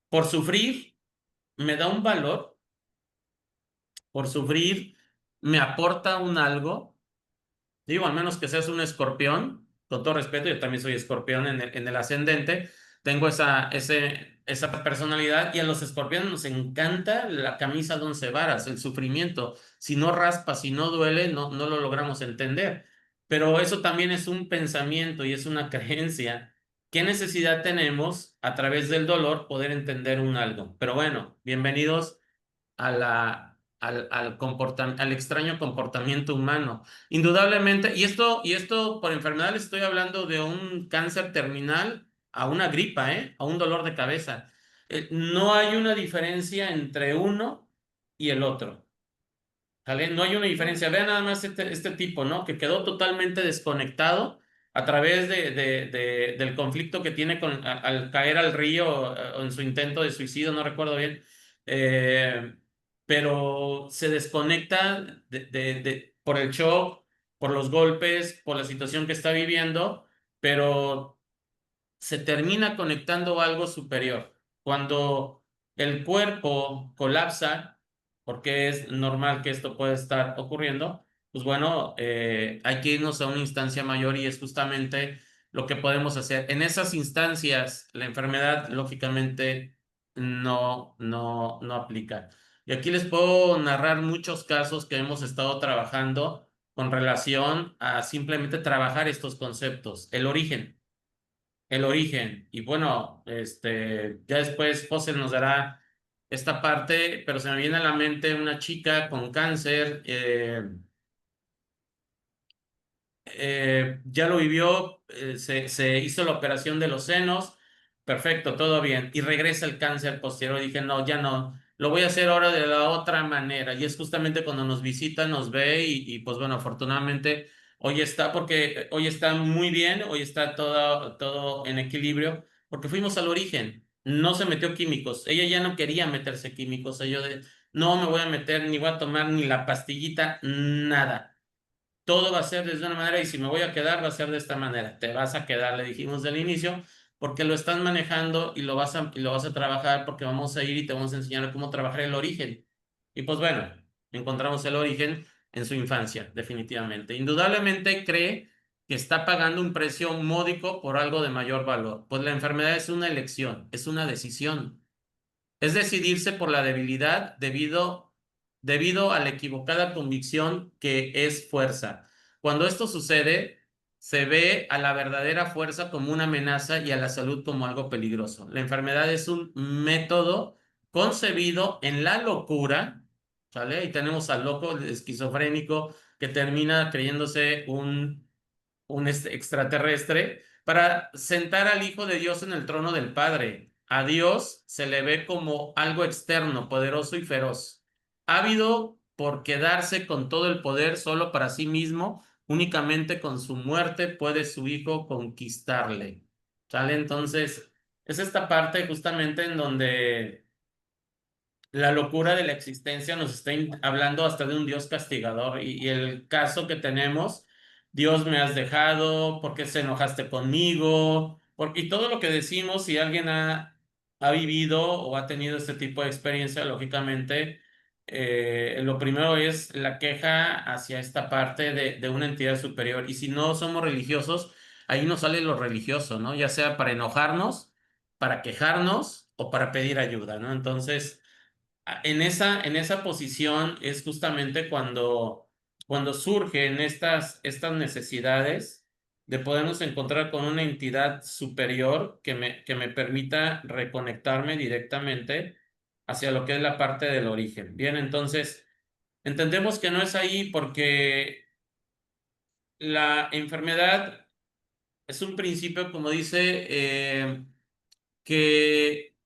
por sufrir, me da un valor, por sufrir, me aporta un algo. Digo, al menos que seas un escorpión, con todo respeto, yo también soy escorpión en el ascendente, tengo esa personalidad, y a los escorpiones nos encanta la camisa de 11 varas, el sufrimiento. Si no raspa, si no duele, no lo logramos entender. Pero eso también es un pensamiento y es una creencia. ¿Qué necesidad tenemos a través del dolor poder entender un algo? Pero bueno, bienvenidos al extraño comportamiento humano. Indudablemente, y esto por enfermedad les estoy hablando de un cáncer terminal a una gripa, a un dolor de cabeza. No hay una diferencia entre uno y el otro. ¿Vale? No hay una diferencia. Vean nada más este tipo, ¿no? Que quedó totalmente desconectado a través del conflicto que tiene al caer al río o en su intento de suicidio, no recuerdo bien. Eh, pero se desconecta por el shock, por los golpes, por la situación que está viviendo, pero se termina conectando a algo superior. Cuando el cuerpo colapsa, porque es normal que esto pueda estar ocurriendo, pues bueno, hay que irnos a una instancia mayor, y es justamente lo que podemos hacer. En esas instancias, la enfermedad, lógicamente, no aplica. Y aquí les puedo narrar muchos casos que hemos estado trabajando con relación a simplemente trabajar estos conceptos. El origen. Y bueno, ya después José nos dará esta parte, pero se me viene a la mente una chica con cáncer, ya lo vivió, se hizo la operación de los senos, perfecto, todo bien, y regresa el cáncer posterior. Dije, no, ya no, lo voy a hacer ahora de la otra manera, y es justamente cuando nos visita, nos ve, y pues bueno, afortunadamente porque hoy está muy bien, hoy está todo en equilibrio, porque fuimos al origen. No se metió químicos, ella ya no quería meterse químicos, no me voy a meter, ni voy a tomar ni la pastillita, nada. Todo va a ser de una manera, y si me voy a quedar va a ser de esta manera. Te vas a quedar, le dijimos del inicio, porque lo están manejando y lo vas a trabajar, porque vamos a ir y te vamos a enseñar cómo trabajar el origen. Y pues bueno, encontramos el origen en su infancia, definitivamente. Indudablemente cree que está pagando un precio módico por algo de mayor valor. Pues la enfermedad es una elección, es una decisión. es decidirse por la debilidad debido a la equivocada convicción que es fuerza. Cuando esto sucede, se ve a la verdadera fuerza como una amenaza y a la salud como algo peligroso. La enfermedad es un método concebido en la locura, ¿sale? Y tenemos al loco, el esquizofrénico, que termina creyéndose un extraterrestre para sentar al Hijo de Dios en el trono del Padre. A Dios se le ve como algo externo, poderoso y feroz, ávido por quedarse con todo el poder solo para sí mismo. Únicamente con su muerte puede su Hijo conquistarle. ¿Sale? Entonces, es esta parte justamente en donde la locura de la existencia nos está hablando hasta de un Dios castigador y el caso que tenemos, Dios me has dejado, ¿por qué se enojaste conmigo? Y todo lo que decimos, si alguien ha vivido o ha tenido este tipo de experiencia, lógicamente, lo primero es la queja hacia esta parte de una entidad superior. Y si no somos religiosos, ahí nos sale lo religioso, ¿no? Ya sea para enojarnos, para quejarnos o para pedir ayuda, ¿no? Entonces en esa posición es justamente cuando surgen estas necesidades de podernos encontrar con una entidad superior que me permita reconectarme directamente hacia lo que es la parte del origen. Bien, entonces entendemos que no es ahí porque la enfermedad es un principio, como dice, que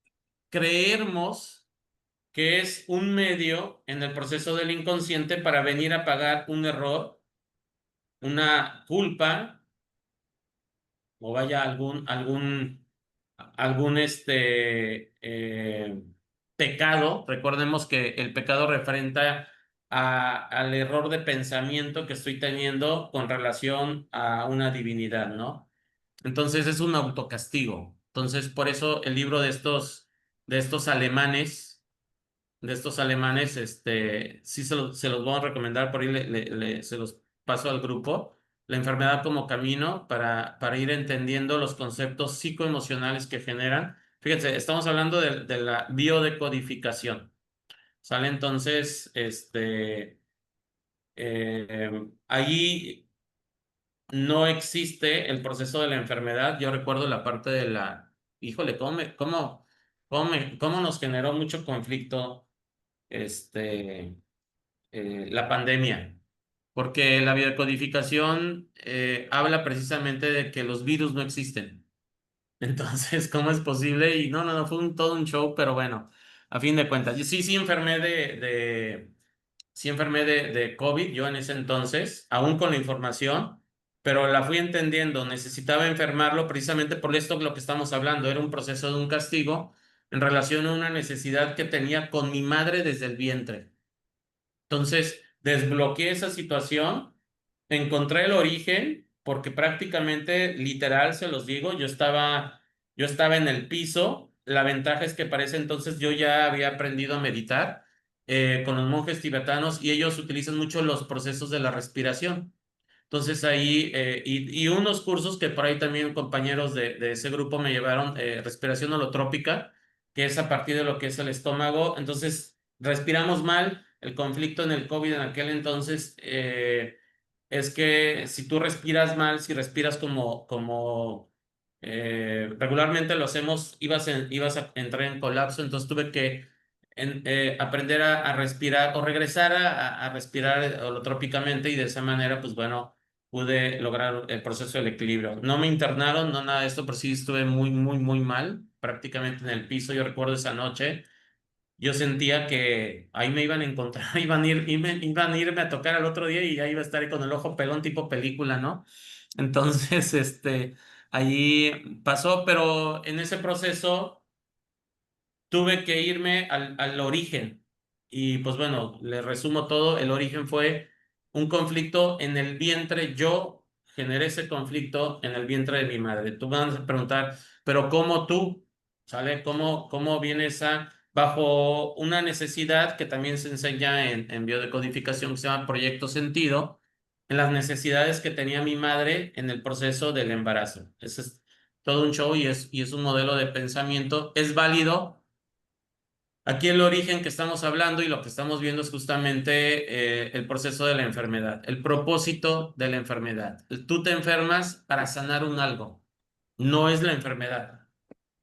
creemos que es un medio en el proceso del inconsciente para venir a pagar un error, una culpa, o vaya algún pecado. Recordemos que el pecado referenta al error de pensamiento que estoy teniendo con relación a una divinidad, ¿no? Entonces es un autocastigo. Entonces, por eso el libro de estos alemanes sí se los voy a recomendar, por ahí se los paso al grupo. La enfermedad como camino para ir entendiendo los conceptos psicoemocionales que generan. Fíjense, estamos hablando de la biodecodificación. ¿Sale? Entonces, ahí no existe el proceso de la enfermedad. Yo recuerdo la parte de híjole, cómo nos generó mucho conflicto este, la pandemia, porque la biodecodificación habla precisamente de que los virus no existen. Entonces, ¿cómo es posible? Y no, fue todo un show, pero bueno, a fin de cuentas, yo sí enfermé sí enfermé de COVID yo en ese entonces, aún con la información, pero la fui entendiendo, necesitaba enfermarlo precisamente por esto lo que estamos hablando, era un proceso de un castigo en relación a una necesidad que tenía con mi madre desde el vientre. Entonces, desbloqueé esa situación, encontré el origen, porque prácticamente, literal, se los digo, yo estaba en el piso. La ventaja es que para ese entonces yo ya había aprendido a meditar con los monjes tibetanos y ellos utilizan mucho los procesos de la respiración. Entonces ahí, y unos cursos que por ahí también compañeros de ese grupo me llevaron, respiración holotrópica, que es a partir de lo que es el estómago. Entonces, respiramos mal. El conflicto en el COVID en aquel entonces es que si tú respiras mal, si respiras como regularmente lo hacemos, ibas a entrar en colapso. Entonces tuve que aprender a respirar o regresar a respirar holotrópicamente y de esa manera, pues bueno, pude lograr el proceso del equilibrio. No me internaron, no nada de esto, pero sí estuve muy, muy, muy mal, prácticamente en el piso. Yo recuerdo esa noche, yo sentía que ahí me iban a encontrar, iban a irme a tocar al otro día y ya iba a estar ahí con el ojo pelón tipo película, ¿no? Entonces, allí pasó, pero en ese proceso tuve que irme al origen. Y pues bueno, le resumo todo. El origen fue un conflicto en el vientre. Yo generé ese conflicto en el vientre de mi madre. Tú me vas a preguntar, pero ¿cómo tú? ¿Sale? ¿Cómo viene esa? Bajo una necesidad que también se enseña en biodecodificación, que se llama proyecto sentido, en las necesidades que tenía mi madre en el proceso del embarazo. Ese es todo un show y es un modelo de pensamiento. Es válido Aquí el origen que estamos hablando y lo que estamos viendo es justamente el proceso de la enfermedad, el propósito de la enfermedad. Tú te enfermas para sanar un algo, no es la enfermedad.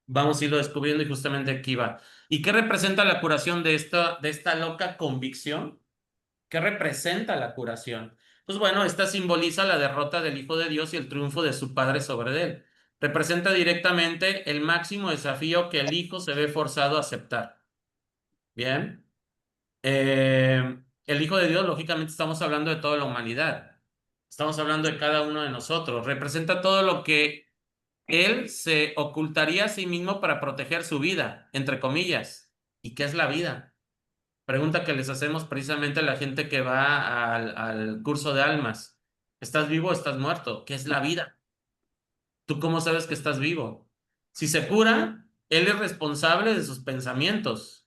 Vamos a irlo descubriendo y justamente aquí va. ¿Y qué representa la curación de esta loca convicción? ¿Qué representa la curación? Pues bueno, esta simboliza la derrota del Hijo de Dios y el triunfo de su Padre sobre él. Representa directamente el máximo desafío que el Hijo se ve forzado a aceptar. Bien. El Hijo de Dios, lógicamente, estamos hablando de toda la humanidad. Estamos hablando de cada uno de nosotros. Representa todo lo que él se ocultaría a sí mismo para proteger su vida, entre comillas. ¿Y qué es la vida? Pregunta que les hacemos precisamente a la gente que va al curso de almas. ¿Estás vivo o estás muerto? ¿Qué es la vida? ¿Tú cómo sabes que estás vivo? Si se cura, él es responsable de sus pensamientos.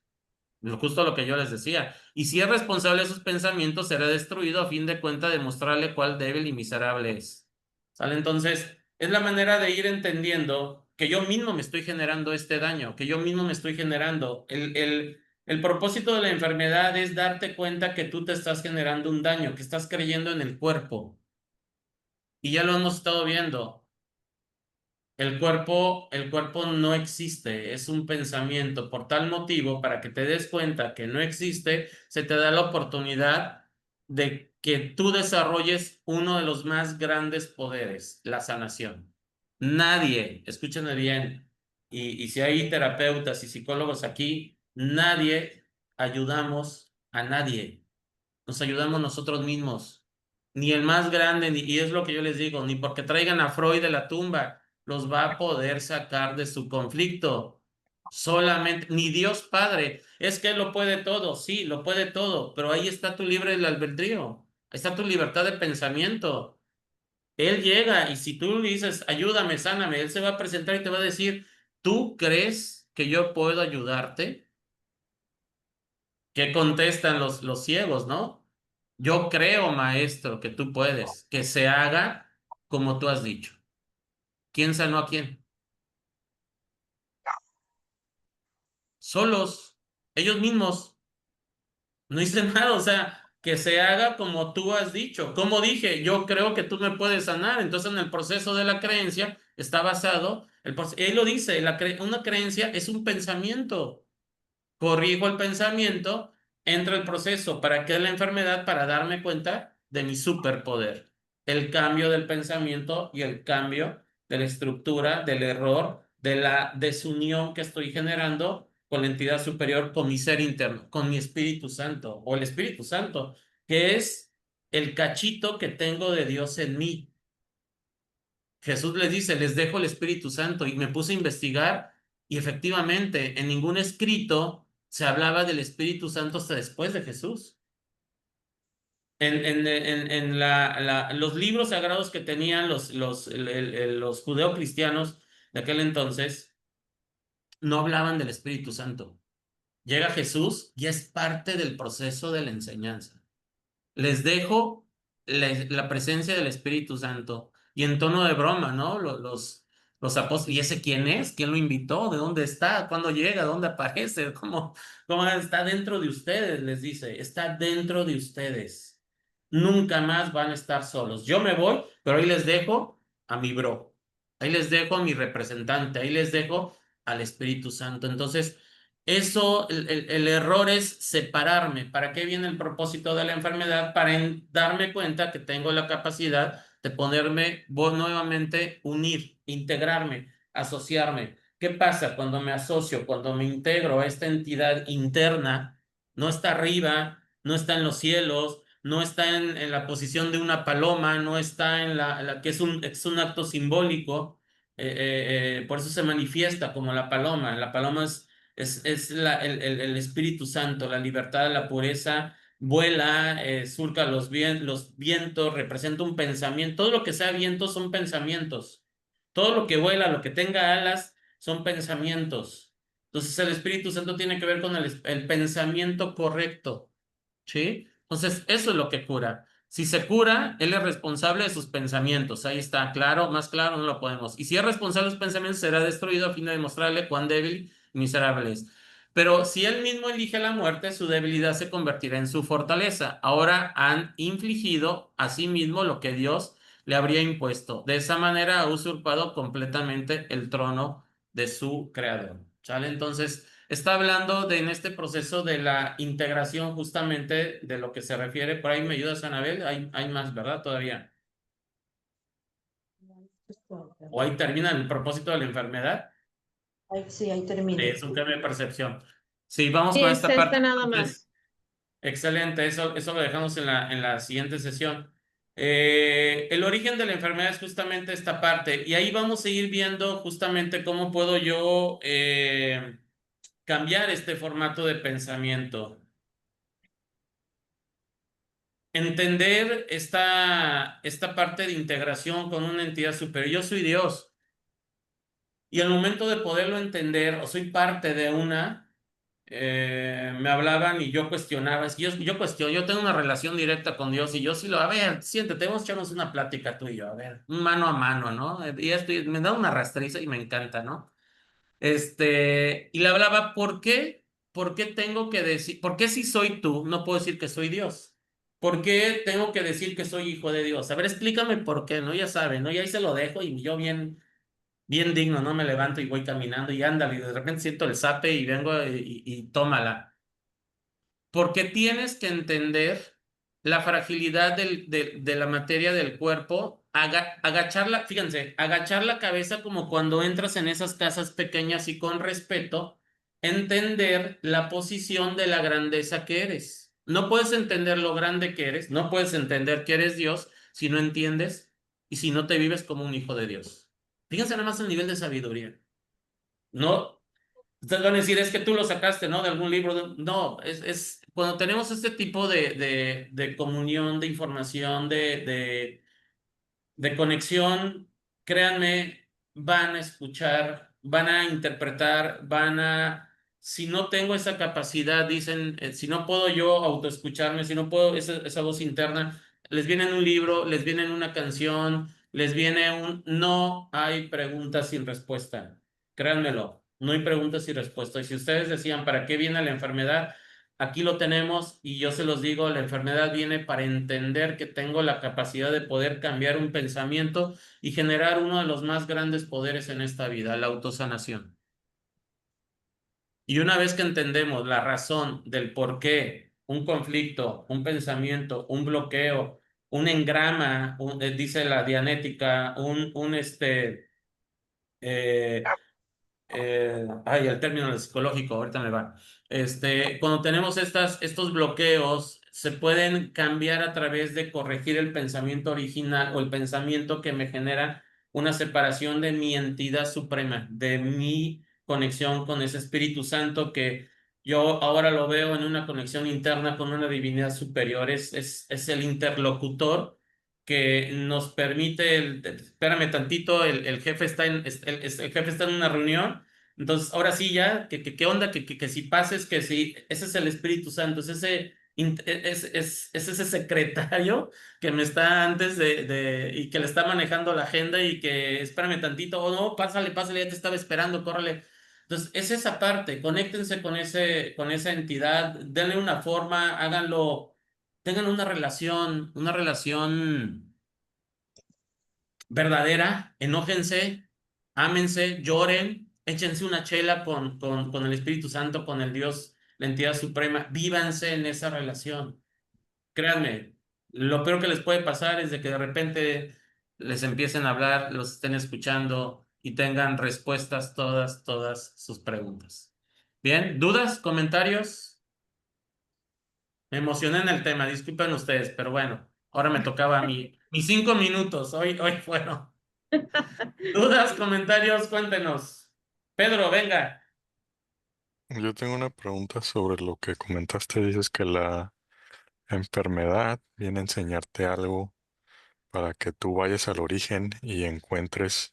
Justo lo que yo les decía. Y si es responsable de sus pensamientos, será destruido a fin de cuentas de mostrarle cuál débil y miserable es. ¿Sale? Entonces, es la manera de ir entendiendo que yo mismo me estoy generando este daño, que yo mismo me estoy generando. El propósito de la enfermedad es darte cuenta que tú te estás generando un daño, que estás creyendo en el cuerpo. Y ya lo hemos estado viendo. El cuerpo no existe, es un pensamiento. Por tal motivo, para que te des cuenta que no existe, se te da la oportunidad de que tú desarrolles uno de los más grandes poderes, la sanación. Nadie, escúchenme bien, y si hay terapeutas y psicólogos aquí, nadie ayudamos a nadie. Nos ayudamos nosotros mismos. Ni el más grande, y es lo que yo les digo, ni porque traigan a Freud de la tumba, los va a poder sacar de su conflicto. Solamente, ni Dios Padre. Es que Él lo puede todo, sí, lo puede todo, pero ahí está tu libre albedrío. Ahí está tu libertad de pensamiento. Él llega y si tú le dices, ayúdame, sáname, Él se va a presentar y te va a decir, ¿tú crees que yo puedo ayudarte? ¿Qué contestan los ciegos, no? Yo creo, maestro, que tú puedes, que se haga como tú has dicho. ¿Quién sanó a quién? Solos, ellos mismos. No hice nada, o sea, que se haga como tú has dicho. Como dije, yo creo que tú me puedes sanar. Entonces, en el proceso de la creencia está basado, él lo dice, una creencia es un pensamiento. Corrijo el pensamiento, entra el proceso. ¿Para qué la enfermedad? Para darme cuenta de mi superpoder. El cambio del pensamiento y el cambio de la estructura, del error, de la desunión que estoy generando con la entidad superior, con mi ser interno, con mi Espíritu Santo o el Espíritu Santo, que es el cachito que tengo de Dios en mí. Jesús les dice, les dejo el Espíritu Santo y me puse a investigar y efectivamente en ningún escrito se hablaba del Espíritu Santo hasta después de Jesús. En los libros sagrados que tenían los judeocristianos de aquel entonces, no hablaban del Espíritu Santo. Llega Jesús y es parte del proceso de la enseñanza. Les dejo la presencia del Espíritu Santo. Y en tono de broma, ¿no? Los apóstoles, ¿y ese quién es? ¿Quién lo invitó? ¿De dónde está? ¿Cuándo llega? ¿Dónde aparece? ¿Cómo está dentro de ustedes? Les dice, está dentro de ustedes. Nunca más van a estar solos. Yo me voy, pero ahí les dejo a mi bro. Ahí les dejo a mi representante. Ahí les dejo al Espíritu Santo. Entonces, eso, el error es separarme. ¿Para qué viene el propósito de la enfermedad? Para darme cuenta que tengo la capacidad de ponerme nuevamente, unir, integrarme, asociarme. ¿Qué pasa cuando me asocio, cuando me integro a esta entidad interna? No está arriba, no está en los cielos, no está en la posición de una paloma, no está en la que es un acto simbólico. Por eso se manifiesta como la paloma. La paloma es el Espíritu Santo, la libertad, la pureza, vuela, surca los vientos, representa un pensamiento. Todo lo que sea viento son pensamientos. Todo lo que vuela, lo que tenga alas, son pensamientos. Entonces el Espíritu Santo tiene que ver con el pensamiento correcto, ¿sí? Entonces eso es lo que cura. Si se cura, él es responsable de sus pensamientos. Ahí está, claro, más claro no lo podemos. Y si es responsable de sus pensamientos, será destruido a fin de demostrarle cuán débil y miserable es. Pero si él mismo elige la muerte, su debilidad se convertirá en su fortaleza. Ahora han infligido a sí mismo lo que Dios le habría impuesto. De esa manera ha usurpado completamente el trono de su creador. ¿Sale? Entonces, está hablando de en este proceso de la integración justamente de lo que se refiere. Por ahí me ayudas, Anabel. Hay más, ¿verdad? Todavía. O ahí termina el propósito de la enfermedad. Sí, ahí termina. Es un cambio de percepción. Sí, vamos Sí, con es esta parte. nada más. Entonces, excelente, eso lo dejamos en la siguiente sesión. El origen de la enfermedad es justamente esta parte, y ahí vamos a ir viendo justamente cómo puedo yo cambiar este formato de pensamiento. Entender esta parte de integración con una entidad superior. Yo soy Dios, y al momento de poderlo entender, o soy parte de una. Me hablaban y yo cuestionaba, es que yo cuestiono, yo tengo una relación directa con Dios y yo sí a ver, siéntate, vamos a echarnos una plática tú y yo, a ver, mano a mano, ¿no? Y esto me da una rastriza y me encanta, ¿no? Y le hablaba, ¿por qué? ¿Por qué tengo que decir, por qué si soy tú, no puedo decir que soy Dios? ¿Por qué tengo que decir que soy hijo de Dios? A ver, explícame por qué, ¿no? Ya saben, ¿no? Y ahí se lo dejo y yo bien digno, ¿no? Me levanto y voy caminando y ándale, y de repente siento el zape y vengo y tómala. Porque tienes que entender la fragilidad de la materia del cuerpo, agacharla, fíjense, agachar la cabeza como cuando entras en esas casas pequeñas y con respeto, entender la posición de la grandeza que eres. No puedes entender lo grande que eres, no puedes entender que eres Dios si no entiendes y si no te vives como un hijo de Dios. Fíjense nada más el nivel de sabiduría. No, ustedes van a decir, es que tú lo sacaste, ¿no? De algún libro. No, es cuando tenemos este tipo de comunión, de información, de conexión, créanme, van a escuchar, van a interpretar, si no tengo esa capacidad, dicen, si no puedo yo autoescucharme, si no puedo esa voz interna, les viene en un libro, les viene en una canción, les viene no hay preguntas sin respuesta. Créanmelo, no hay preguntas sin respuesta. Y si ustedes decían, ¿para qué viene la enfermedad? Aquí lo tenemos y yo se los digo, la enfermedad viene para entender que tengo la capacidad de poder cambiar un pensamiento y generar uno de los más grandes poderes en esta vida, la autosanación. Y una vez que entendemos la razón del por qué un conflicto, un pensamiento, un bloqueo, un engrama, dice la Dianética, eh, el término psicológico, ahorita me va. Cuando tenemos estos bloqueos, se pueden cambiar a través de corregir el pensamiento original o el pensamiento que me genera una separación de mi entidad suprema, de mi conexión con ese Espíritu Santo que yo ahora lo veo en una conexión interna con una divinidad superior. Es el interlocutor que nos permite, espérame tantito, el jefe está el jefe está en una reunión, entonces ahora sí ya, ¿qué onda? Que si pases, que si, ese es el Espíritu Santo, es ese secretario que me está antes y que le está manejando la agenda y que espérame tantito, o no, pásale, ya te estaba esperando, córrele. Entonces, es esa parte, conéctense con esa entidad, denle una forma, háganlo, tengan una relación verdadera, enójense, ámense, lloren, échense una chela con el Espíritu Santo, con el Dios, la entidad suprema, vívanse en esa relación. Créanme, lo peor que les puede pasar es de que de repente les empiecen a hablar, los estén escuchando y tengan respuestas todas sus preguntas. Bien, ¿dudas, comentarios? Me emocioné en el tema, disculpen ustedes, pero bueno, ahora me tocaba a mí. Mis 5 minutos, hoy fueron. ¿Dudas, comentarios? Cuéntenos. Pedro, venga. Yo tengo una pregunta sobre lo que comentaste. Dices que la enfermedad viene a enseñarte algo para que tú vayas al origen y encuentres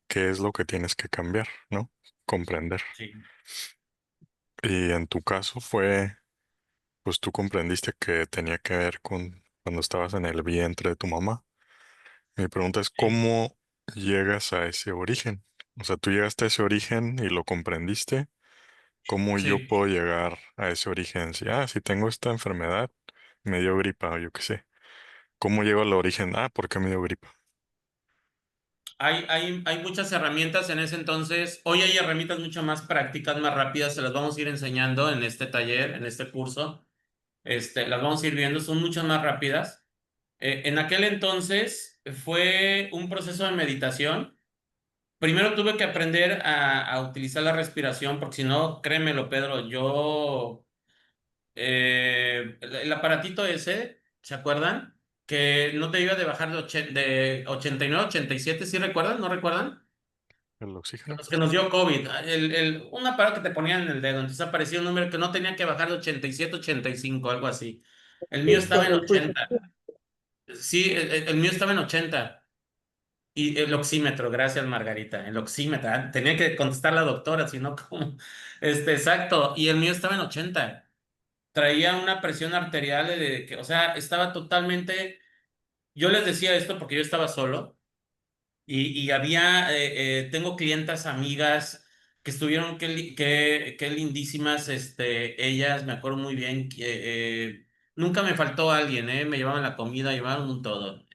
qué es lo que tienes que cambiar, ¿no? Comprender. Sí. Y en tu caso fue, pues tú comprendiste que tenía que ver con cuando estabas en el vientre de tu mamá. Mi pregunta es, Sí. ¿cómo llegas a ese origen? O sea, tú llegaste a ese origen y lo comprendiste ¿Cómo yo Sí. puedo llegar a ese origen? Si tengo esta enfermedad, me dio gripa o yo qué sé. ¿Cómo llego al origen? ¿Por qué me dio gripa? Hay muchas herramientas en ese entonces. Hoy hay herramientas mucho más prácticas, más rápidas. Se las vamos a ir enseñando en este taller, en este curso. Las vamos a ir viendo, son mucho más rápidas. En aquel entonces fue un proceso de meditación. Primero tuve que aprender a utilizar la respiración, porque si no, créemelo, Pedro, el aparatito ese, ¿se acuerdan? Que no te iba de bajar de 89 a 87, ¿sí recuerdan? ¿No recuerdan? ¿El oxígeno? Los que nos dio COVID, un aparato que te ponían en el dedo, entonces aparecía un número que no tenía que bajar de 87 a 85, algo así. El mío estaba en El pulso. 80. Sí, el mío estaba en 80. Y el oxímetro, gracias Margarita, el oxímetro, tenía que contestar la doctora, si no, ¿cómo? Exacto, y el mío estaba en 80. Traía una presión arterial o sea, estaba totalmente, yo les decía esto porque yo estaba solo y tengo clientas, amigas que estuvieron, que lindísimas, ellas, me acuerdo muy bien, que nunca me faltó alguien, me llevaban la comida, llevaban un todo.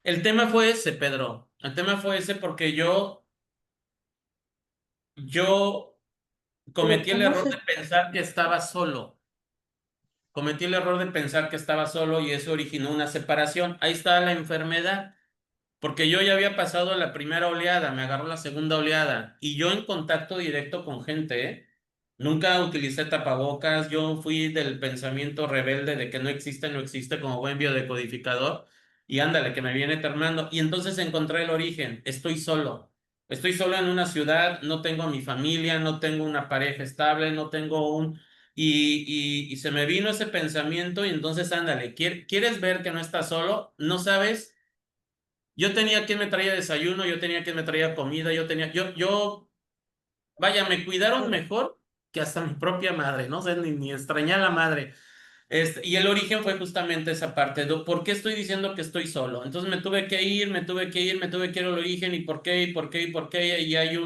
El tema fue ese, Pedro, el tema fue ese porque yo Pero cometí el ¿cómo error se... de pensar que estaba solo. Cometí el error de pensar que estaba solo y eso originó una separación. Ahí está la enfermedad, porque yo ya había pasado la primera oleada, me agarró la segunda oleada y yo en contacto directo con gente, ¿eh? Nunca utilicé tapabocas, yo fui del pensamiento rebelde de que no existe, no existe como buen biodecodificador y ándale, que me viene terminando. Y entonces encontré el origen, estoy solo en una ciudad, no tengo a mi familia, no tengo una pareja estable, no tengo un... Y se me vino ese pensamiento y entonces ándale, ¿quieres ver que no estás solo? ¿No sabes? Yo tenía quien me traía desayuno, yo tenía quien me traía comida, vaya, me cuidaron mejor que hasta mi propia madre, no sé, ni extrañé a la madre. Y el origen fue justamente esa parte. ¿Por qué estoy diciendo que estoy solo? Entonces me tuve que ir, me tuve que ir al origen y por qué, y por qué, y por qué. Y hay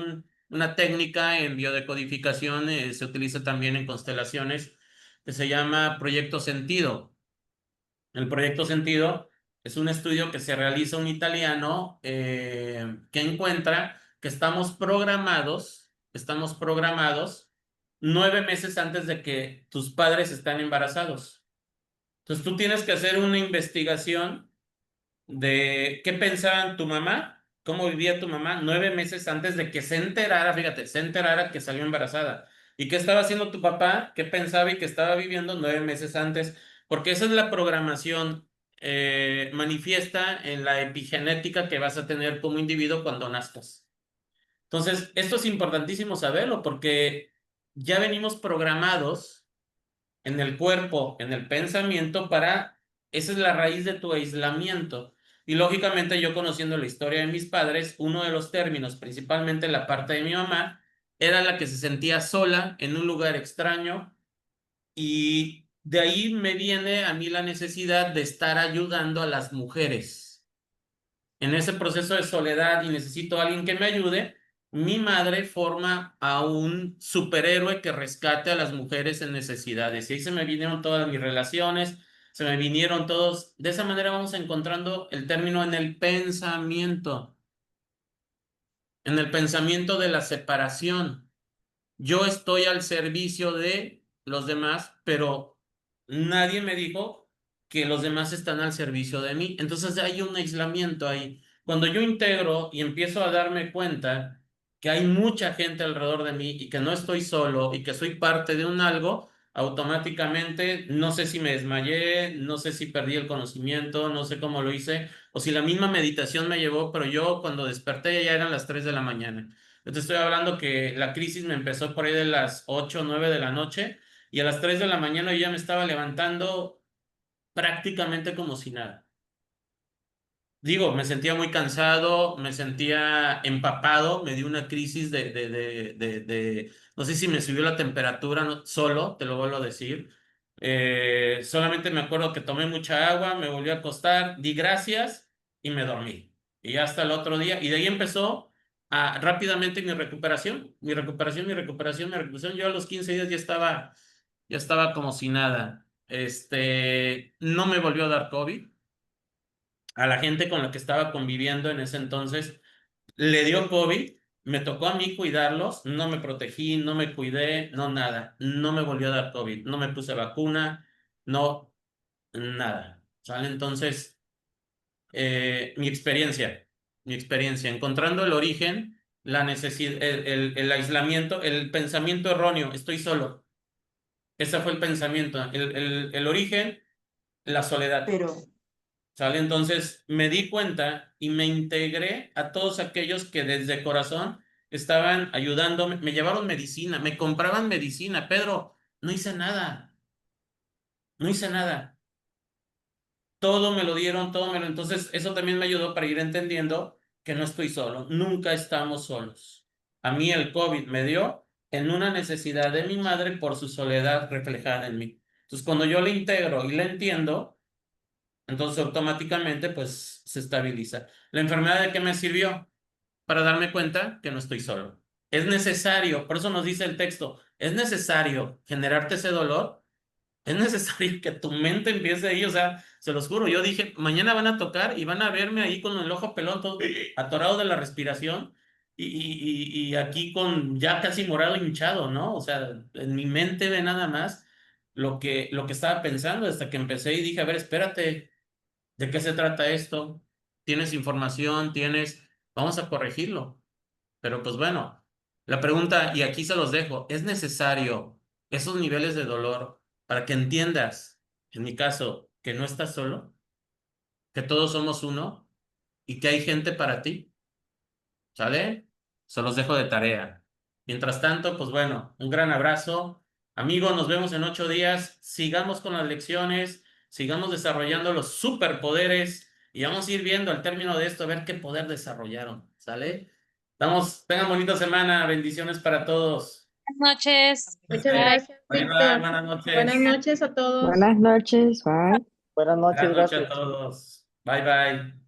una técnica en biodecodificación, se utiliza también en constelaciones, que se llama proyecto sentido. El proyecto Sentido es un estudio que se realiza un italiano que encuentra que estamos programados 9 meses antes de que tus padres están embarazados. Entonces tú tienes que hacer una investigación de qué pensaba tu mamá, cómo vivía tu mamá 9 meses antes de que se enterara, fíjate, se enterara que salió embarazada. ¿Y qué estaba haciendo tu papá? ¿Qué pensaba y qué estaba viviendo 9 meses antes? Porque esa es la programación manifiesta en la epigenética que vas a tener como individuo cuando nazcas. Entonces, esto es importantísimo saberlo porque ya venimos programados en el cuerpo, en el pensamiento, esa es la raíz de tu aislamiento. Y lógicamente yo conociendo la historia de mis padres, uno de los términos, principalmente la parte de mi mamá, era la que se sentía sola en un lugar extraño y de ahí me viene a mí la necesidad de estar ayudando a las mujeres en ese proceso de soledad y necesito a alguien que me ayude. Mi madre forma a un superhéroe que rescate a las mujeres en necesidades. Y ahí se me vinieron todas mis relaciones, se me vinieron todos. De esa manera vamos encontrando el término en el pensamiento de la separación. Yo estoy al servicio de los demás, pero nadie me dijo que los demás están al servicio de mí. Entonces hay un aislamiento ahí. Cuando yo integro y empiezo a darme cuenta que hay mucha gente alrededor de mí y que no estoy solo y que soy parte de un algo, automáticamente no sé si me desmayé, no sé si perdí el conocimiento, no sé cómo lo hice, o si la misma meditación me llevó, pero yo cuando desperté ya eran las 3 de la mañana. Yo te estoy hablando que la crisis me empezó por ahí de las 8 o 9 de la noche y a las 3 de la mañana yo ya me estaba levantando prácticamente como si nada. Digo, me sentía muy cansado, me sentía empapado, me dio una crisis no sé si me subió la temperatura solo, te lo vuelvo a decir. Solamente me acuerdo que tomé mucha agua, me volví a acostar, di gracias y me dormí. Y hasta el otro día, y de ahí empezó rápidamente mi recuperación. Yo a los 15 días ya estaba como si nada. No me volvió a dar COVID. A la gente con la que estaba conviviendo en ese entonces le dio COVID, me tocó a mí cuidarlos, no me protegí, no me cuidé, no nada, no me volvió a dar COVID, no me puse vacuna, no, nada, ¿sale? Entonces, mi experiencia, encontrando el origen, la necesidad, el aislamiento, el pensamiento erróneo, estoy solo, ese fue el pensamiento, el origen, la soledad. Pero, ¿Sale? Entonces me di cuenta y me integré a todos aquellos que desde corazón estaban ayudándome, me llevaron medicina, me compraban medicina. Pedro, no hice nada, no hice nada. Todo me lo dieron, Entonces eso también me ayudó para ir entendiendo que no estoy solo, nunca estamos solos. A mí el COVID me dio en una necesidad de mi madre por su soledad reflejada en mí. Entonces cuando yo le integro y le entiendo, entonces automáticamente pues se estabiliza. ¿La enfermedad de qué me sirvió? Para darme cuenta que no estoy solo. Es necesario, por eso nos dice el texto, es necesario generarte ese dolor, es necesario que tu mente empiece ahí, o sea, se los juro, yo dije, mañana van a tocar y van a verme ahí con el ojo pelón todo atorado de la respiración y aquí con ya casi morado y hinchado, ¿no? O sea, en mi mente ve nada más lo que estaba pensando hasta que empecé y dije, a ver, espérate, ¿de qué se trata esto? ¿Tienes información? Vamos a corregirlo. Pero pues bueno, la pregunta, y aquí se los dejo, ¿es necesario esos niveles de dolor para que entiendas, en mi caso, que no estás solo, que todos somos uno y que hay gente para ti? ¿Sale? Se los dejo de tarea. Mientras tanto, pues bueno, un gran abrazo. Amigos, nos vemos en 8 días. Sigamos con las lecciones, sigamos desarrollando los superpoderes y vamos a ir viendo al término de esto a ver qué poder desarrollaron. ¿Sale? Tengan bonita semana. Bendiciones para todos. Buenas noches. Muchas Bye. gracias, Bye, bye. Víctor. Buenas noches. Buenas noches a todos. Buenas noches, bye. Buenas noches, Buenas noches a gracias. todos. Bye, bye.